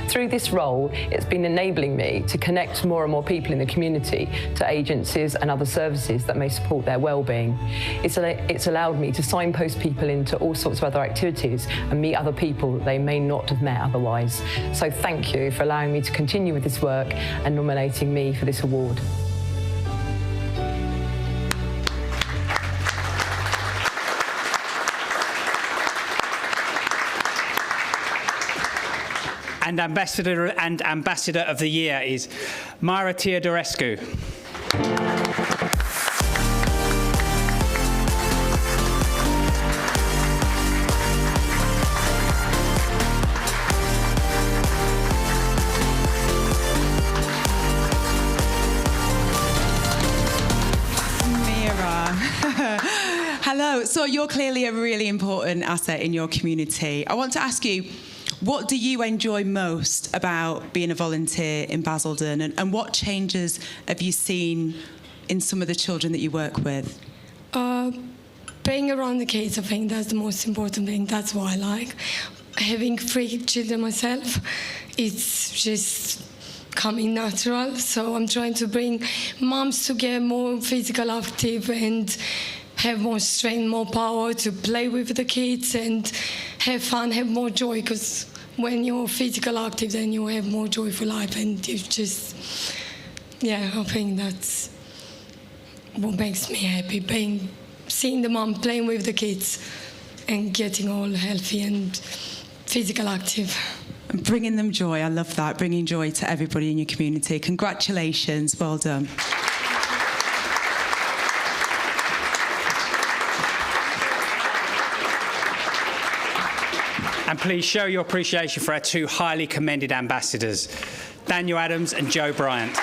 Through this role, it's been enabling me to connect more and more people in the community to agencies and other services that may support their well-being. It's allowed me to signpost people into all sorts of other activities and meet other people that they may not have met otherwise. So thank you for allowing me to continue with this work and nominating me for this award. And Ambassador of the Year is Myra Teodorescu. Hello. So you're clearly a really important asset in your community. I want to ask you, what do you enjoy most about being a volunteer in Basildon, and what changes have you seen in some of the children that you work with? Being around the kids, I think that's the most important thing. That's what I like. Having 3 children myself, it's just coming natural. So I'm trying to bring moms to get more physical active and have more strength, more power to play with the kids and have fun, have more joy, because when you're physical active, then you have more joy for life, and you just, I think that's what makes me happy, seeing the mom playing with the kids and getting all healthy and physical active. And bringing them joy, I love that, bringing joy to everybody in your community. Congratulations, well done. And please show your appreciation for our 2 highly commended ambassadors, Daniel Adams and Joe Bryant.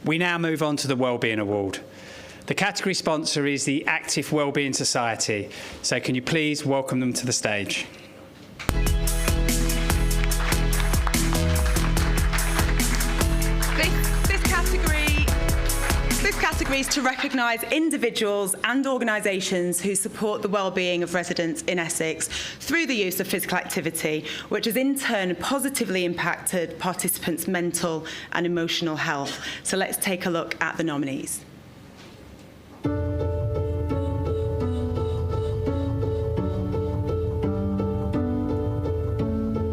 We now move on to the Wellbeing Award. The category sponsor is the Active Wellbeing Society. So can you please welcome them to the stage? This category is to recognise individuals and organisations who support the well-being of residents in Essex through the use of physical activity, which has in turn positively impacted participants' mental and emotional health. So let's take a look at the nominees.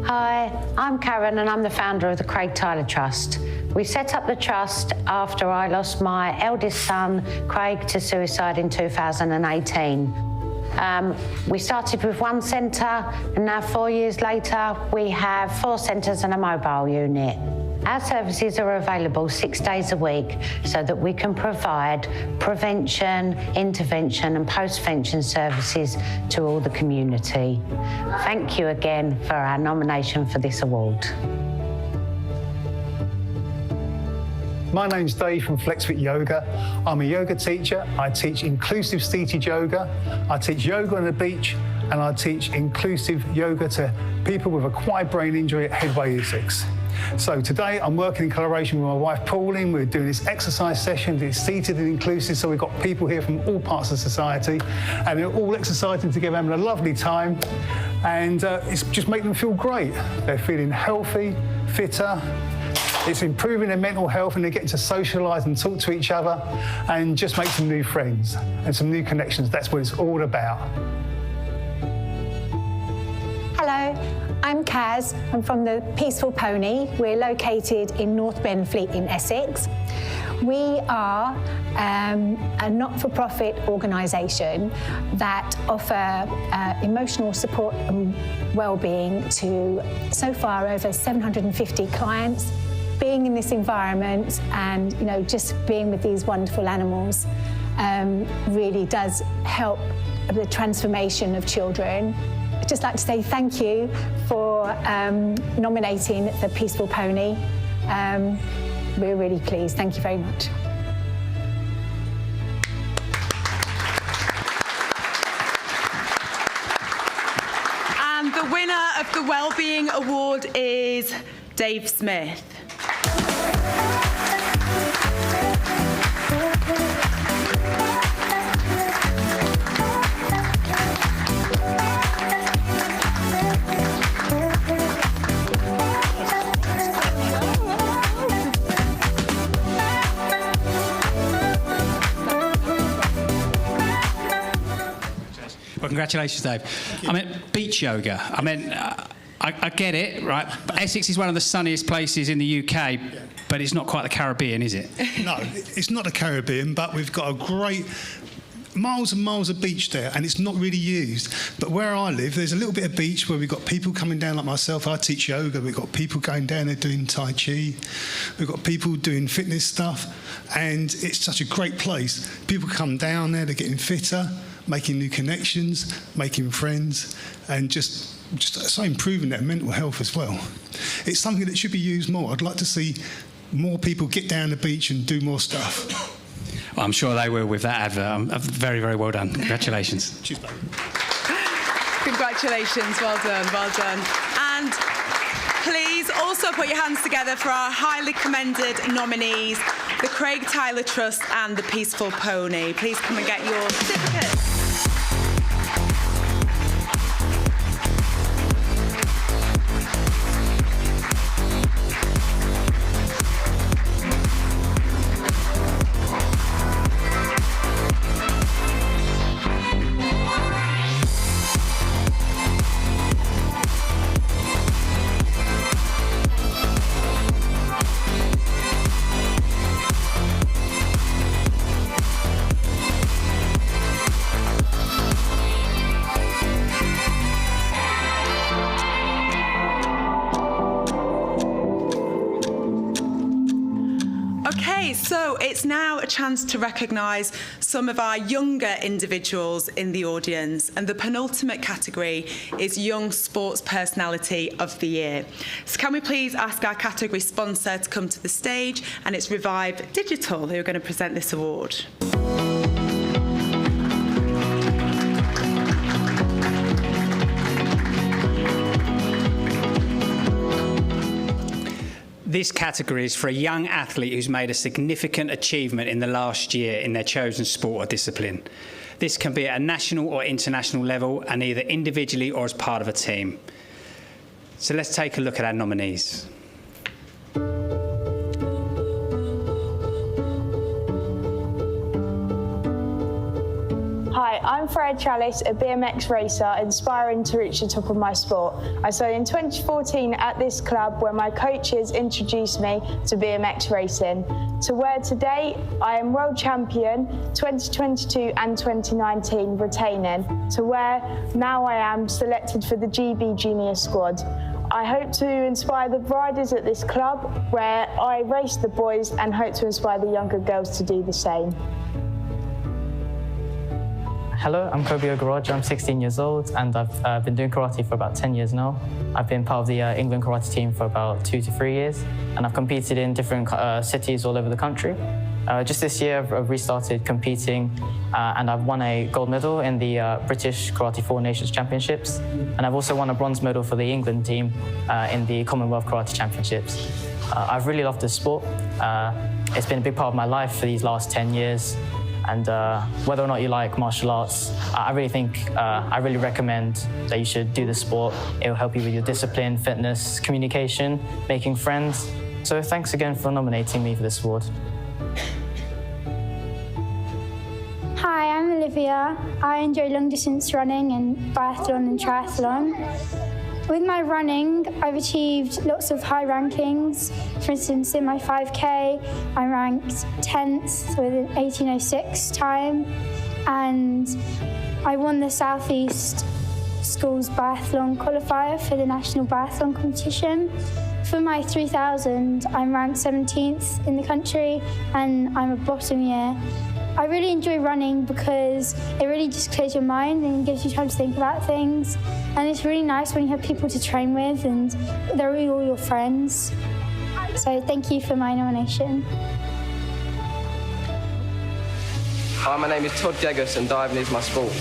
Hi, I'm Karen and I'm the founder of the Craig Tyler Trust. We set up the trust after I lost my eldest son, Craig, to suicide in 2018. We started with 1 centre, and now 4 years later, we have 4 centres and a mobile unit. Our services are available 6 days a week so that we can provide prevention, intervention and post-vention services to all the community. Thank you again for our nomination for this award. My name's Dave from FlexFit Yoga. I'm a yoga teacher. I teach inclusive seated yoga. I teach yoga on the beach, and I teach inclusive yoga to people with acquired brain injury at Headway Essex. So today I'm working in collaboration with my wife Pauline. We're doing this exercise session. It's seated and inclusive, so we've got people here from all parts of society, and they're all exercising together, having a lovely time, and it's just making them feel great. They're feeling healthy, fitter. It's improving their mental health, and they're getting to socialise and talk to each other and just make some new friends and some new connections. That's what it's all about. Hello, I'm Kaz. I'm from the Peaceful Pony. We're located in North Benfleet in Essex. We are a not-for-profit organisation that offer emotional support and well-being to, so far, over 750 clients. Being in this environment and, just being with these wonderful animals really does help the transformation of children. I'd just like to say thank you for nominating the Peaceful Pony. We're really pleased. Thank you very much. And the winner of the Wellbeing Award is Dave Smith. Well, congratulations, Dave. I mean, beach yoga. I mean, I get it, right? But Essex is one of the sunniest places in the UK, but it's not quite the Caribbean, is it? No, it's not the Caribbean, but we've got a great miles and miles of beach there, and it's not really used. But where I live, there's a little bit of beach where we've got people coming down like myself. I teach yoga. We've got people going down there doing Tai Chi. We've got people doing fitness stuff, and it's such a great place. People come down there, they're getting fitter, making new connections, making friends, and just so improving their mental health as well. It's something that should be used more. I'd like to see more people get down the beach and do more stuff. Well, I'm sure they will with that advert. Very, very well done. Congratulations. Cheers, baby. Congratulations, well done, well done. And please also put your hands together for our highly commended nominees, the Craig Tyler Trust and the Peaceful Pony. Please come and get your certificates. So it's now a chance to recognise some of our younger individuals in the audience, and the penultimate category is Young Sports Personality of the Year. So can we please ask our category sponsor to come to the stage, and it's Revive Digital who are going to present this award. This category is for a young athlete who's made a significant achievement in the last year in their chosen sport or discipline. This can be at a national or international level, and either individually or as part of a team. So let's take a look at our nominees. Hi, I'm Fred Chalice, a BMX racer aspiring to reach the top of my sport. I started in 2014 at this club where my coaches introduced me to BMX racing, to where today I am world champion 2022 and 2019 retaining, to where now I am selected for the GB Junior squad. I hope to inspire the riders at this club where I race the boys and hope to inspire the younger girls to do the same. Hello, I'm Kobe Ogaraja. I'm 16 years old and I've been doing karate for about 10 years now. I've been part of the England karate team for about 2 to 3 years, and I've competed in different cities all over the country. Just this year, I've restarted competing and I've won a gold medal in the British Karate Four Nations Championships, and I've also won a bronze medal for the England team in the Commonwealth Karate Championships. I've really loved this sport. It's been a big part of my life for these last 10 years. And whether or not you like martial arts, I really recommend that you should do this sport. It will help you with your discipline, fitness, communication, making friends. So thanks again for nominating me for this award. Hi, I'm Olivia. I enjoy long distance running and biathlon and triathlon. With my running, I've achieved lots of high rankings. For instance, in my 5K, I ranked 10th with an 18:06 time, and I won the South East Schools Biathlon qualifier for the National Biathlon competition. For my 3000, I'm ranked 17th in the country, and I'm a bottom year. I really enjoy running because it really just clears your mind and gives you time to think about things. And it's really nice when you have people to train with and they're really all your friends. So thank you for my nomination. Hi, my name is Todd Gegas and diving is my sport.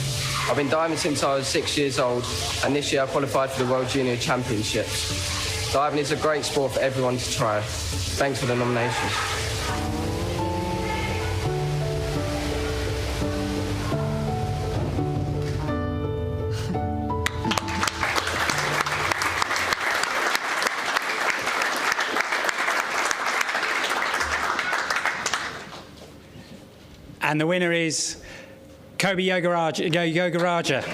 I've been diving since I was 6 years old, and this year I qualified for the World Junior Championships. Diving is a great sport for everyone to try. Thanks for the nomination. And the winner is Kobe Ogaraja.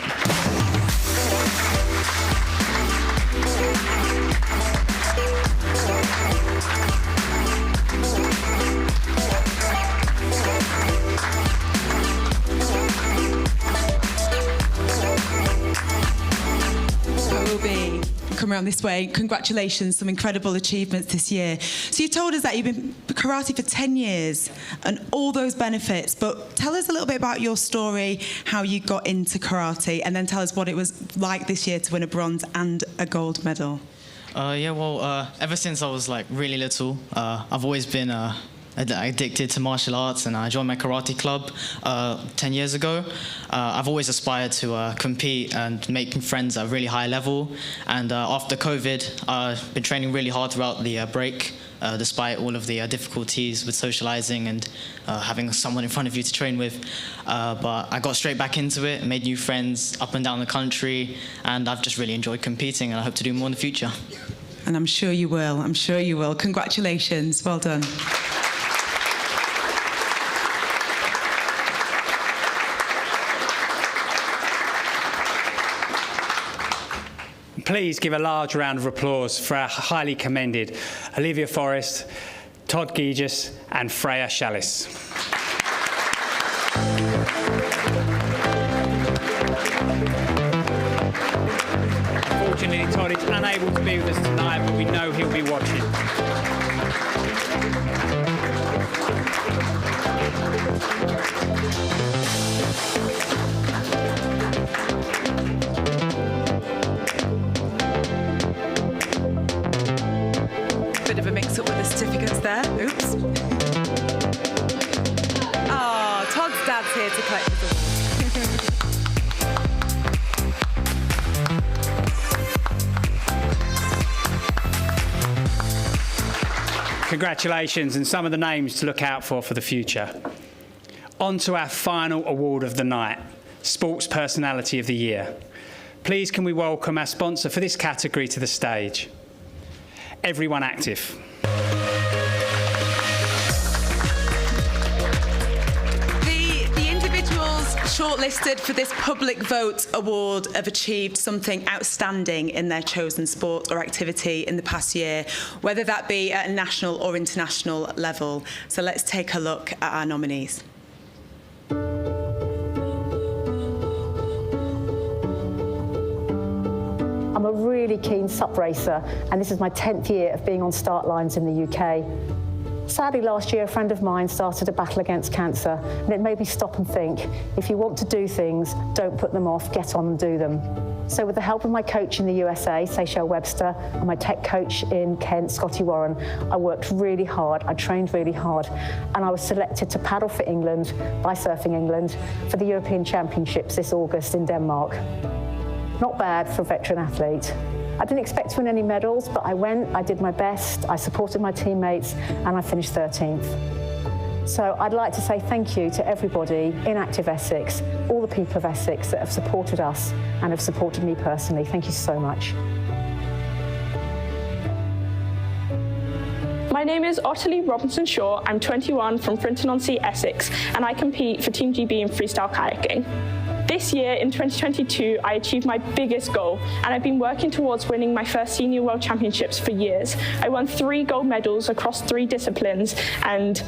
come around this way. Congratulations, some incredible achievements this year. So you told us that you've been karate for 10 years and all those benefits, but tell us a little bit about your story, how you got into karate, and then tell us what it was like this year to win a bronze and a gold medal. Ever since I was like really little, I've always been addicted to martial arts, and I joined my karate club 10 years ago. I've always aspired to compete and make friends at a really high level, and after COVID I've been training really hard throughout the break, despite all of the difficulties with socializing and having someone in front of you to train with, but I got straight back into it, made new friends up and down the country, and I've just really enjoyed competing, and I hope to do more in the future. And I'm sure you will, I'm sure you will. Congratulations, well done. Please give a large round of applause for our highly commended Olivia Forrest, Todd Gegis and Freya Shallis. Unfortunately, Todd is unable to be with us tonight, but we know he'll be watching. Bit of a mix-up with the certificates there. Oops. Oh, Todd's dad's here to collect the Congratulations, and some of the names to look out for the future. On to our final award of the night, Sports Personality of the Year. Please can we welcome our sponsor for this category to the stage. Everyone Active. The individuals shortlisted for this public vote award have achieved something outstanding in their chosen sport or activity in the past year, whether that be at a national or international level. So let's take a look at our nominees. I'm a really keen SUP racer, and this is my 10th year of being on start lines in the UK. Sadly, last year, a friend of mine started a battle against cancer, and it made me stop and think, if you want to do things, don't put them off, get on and do them. So with the help of my coach in the USA, Seychelle Webster, and my tech coach in Kent, Scotty Warren, I worked really hard, I trained really hard, and I was selected to paddle for England by Surfing England for the European Championships this August in Denmark. Not bad for a veteran athlete. I didn't expect to win any medals, but I went, I did my best, I supported my teammates, and I finished 13th. So I'd like to say thank you to everybody in Active Essex, all the people of Essex that have supported us and have supported me personally. Thank you so much. My name is Ottilie Robinson-Shaw. I'm 21 from Frinton-on-Sea, Essex, and I compete for Team GB in freestyle kayaking. This year, in 2022, I achieved my biggest goal, and I've been working towards winning my first Senior World Championships for years. I won 3 gold medals across 3 disciplines, and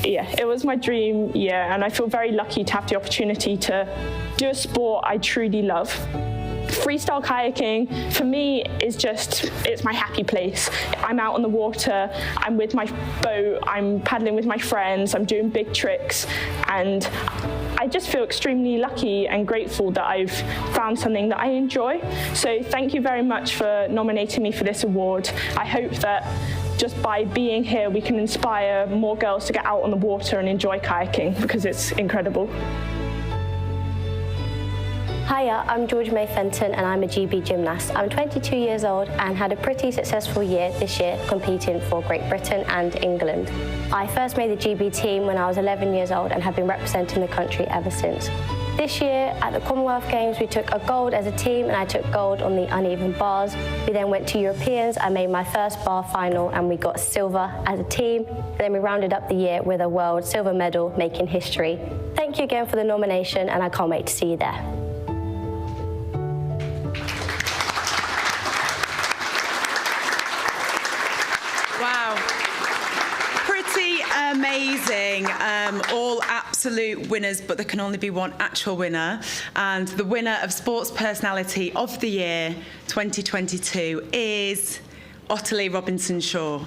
yeah, it was my dream year, and I feel very lucky to have the opportunity to do a sport I truly love. Freestyle kayaking, for me, is just, it's my happy place. I'm out on the water, I'm with my boat, I'm paddling with my friends, I'm doing big tricks, and I just feel extremely lucky and grateful that I've found something that I enjoy. So thank you very much for nominating me for this award. I hope that just by being here, we can inspire more girls to get out on the water and enjoy kayaking, because it's incredible. Hiya, I'm George May Fenton and I'm a GB gymnast. I'm 22 years old and had a pretty successful year this year competing for Great Britain and England. I first made the GB team when I was 11 years old and have been representing the country ever since. This year at the Commonwealth Games we took a gold as a team and I took gold on the uneven bars. We then went to Europeans, I made my first bar final and we got silver as a team. And then we rounded up the year with a world silver medal, making history. Thank you again for the nomination and I can't wait to see you there. Wow. Pretty amazing. All absolutely absolute winners, but there can only be one actual winner. And the winner of Sports Personality of the Year 2022 is Ottilie Robinson-Shaw.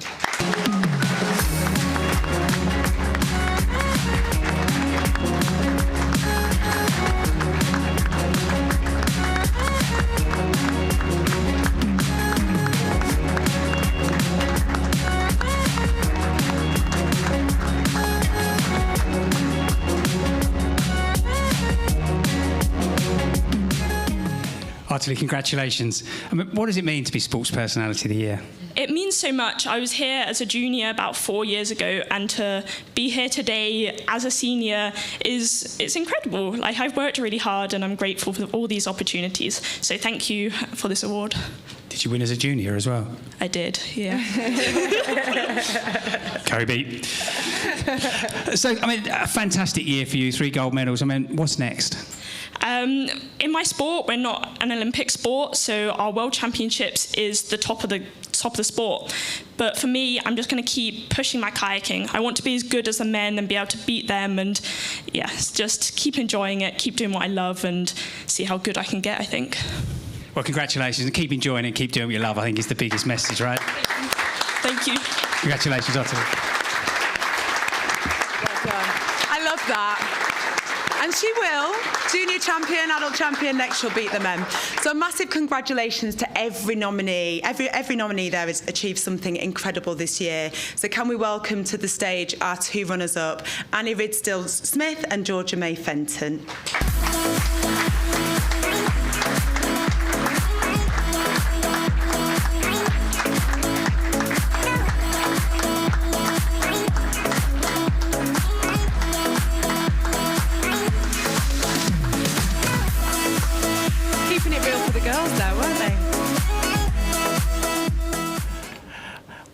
Ottilie, congratulations. I mean, what does it mean to be Sports Personality of the Year? It means so much. I was here as a junior about 4 years ago, and to be here today as a senior it's incredible. Like, I've worked really hard and I'm grateful for all these opportunities. So thank you for this award. Did you win as a junior as well? I did, yeah. Carry beat. So, I mean, a fantastic year for you, 3 gold medals. I mean, what's next? In my sport, we're not an Olympic sport, so our World Championships is the top of the sport. But for me, I'm just going to keep pushing my kayaking. I want to be as good as the men and be able to beat them, and yes, just keep enjoying it, keep doing what I love, and see how good I can get, I think. Well, congratulations, and keep enjoying it, keep doing what you love, I think is the biggest message, right? Thank you. Congratulations, Ottilie. Well done. I love that. And she will. Junior champion, adult champion, next she'll beat the men. So massive congratulations to every nominee. Every nominee there has achieved something incredible this year. So can we welcome to the stage our 2 runners-up, Annie Ridsdale-Smith and Georgia May Fenton.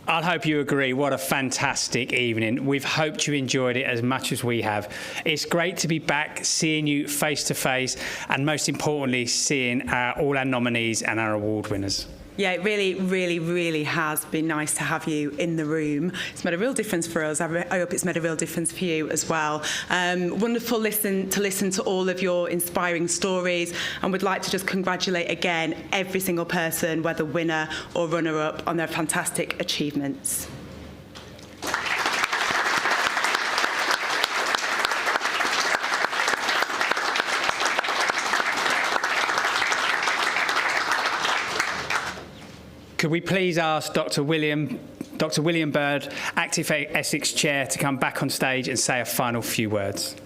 I hope you agree. What a fantastic evening. We've hoped you enjoyed it as much as we have. It's great to be back, seeing you face to face, and most importantly, seeing all our nominees and our award winners. Yeah, it really, really, really has been nice to have you in the room. It's made a real difference for us. I hope it's made a real difference for you as well. Wonderful to listen to all of your inspiring stories, and would like to just congratulate again every single person, whether winner or runner-up, on their fantastic achievements. Could we please ask Dr. William Bird, Active Essex Chair, to come back on stage and say a final few words?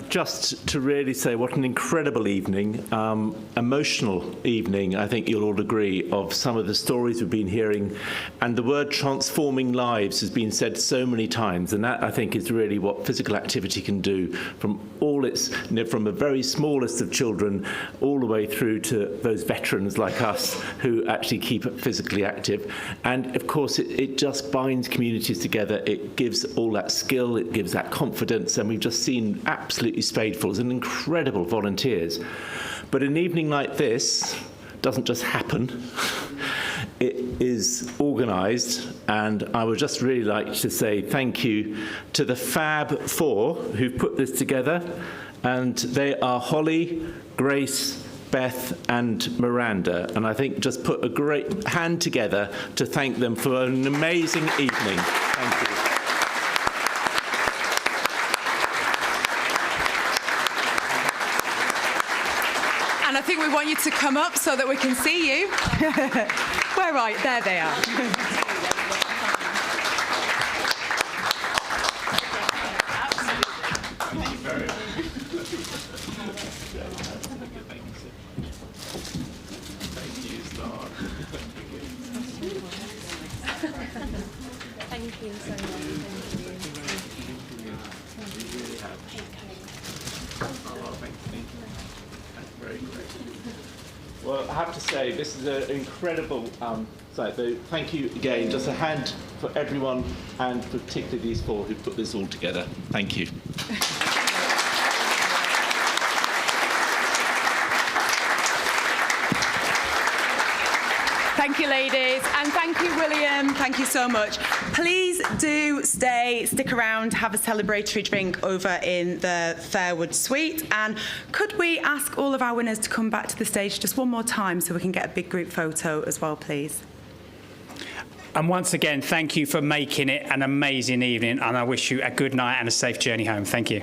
Just to really say what an incredible evening, emotional evening, I think you'll all agree, of some of the stories we've been hearing. And the word transforming lives has been said so many times, and that, I think, is really what physical activity can do, from all its, from the very smallest of children all the way through to those veterans like us who actually keep it physically active. And of course, it just binds communities together. It gives all that skill, it gives that confidence, and we've just seen absolutely spadefuls and incredible volunteers. But an evening like this doesn't just happen. It is organised, and I would just really like to say thank you to the Fab Four who've put this together, and they are Holly, Grace, Beth and Miranda, and I think just put a great hand together to thank them for an amazing evening. Thank you. And I think we want you to come up so that we can see you. We're right, there they are. Thank you so much. Well, I have to say, this is an incredible site. So thank you again. Just a hand for everyone, and particularly these four who put this all together. Thank you. Thank you, ladies, and thank you, William. Thank you so much. Please do stick around, have a celebratory drink over in the Fairwood Suite. And could we ask all of our winners to come back to the stage just one more time so we can get a big group photo as well, please? And once again, thank you for making it an amazing evening, and I wish you a good night and a safe journey home. Thank you.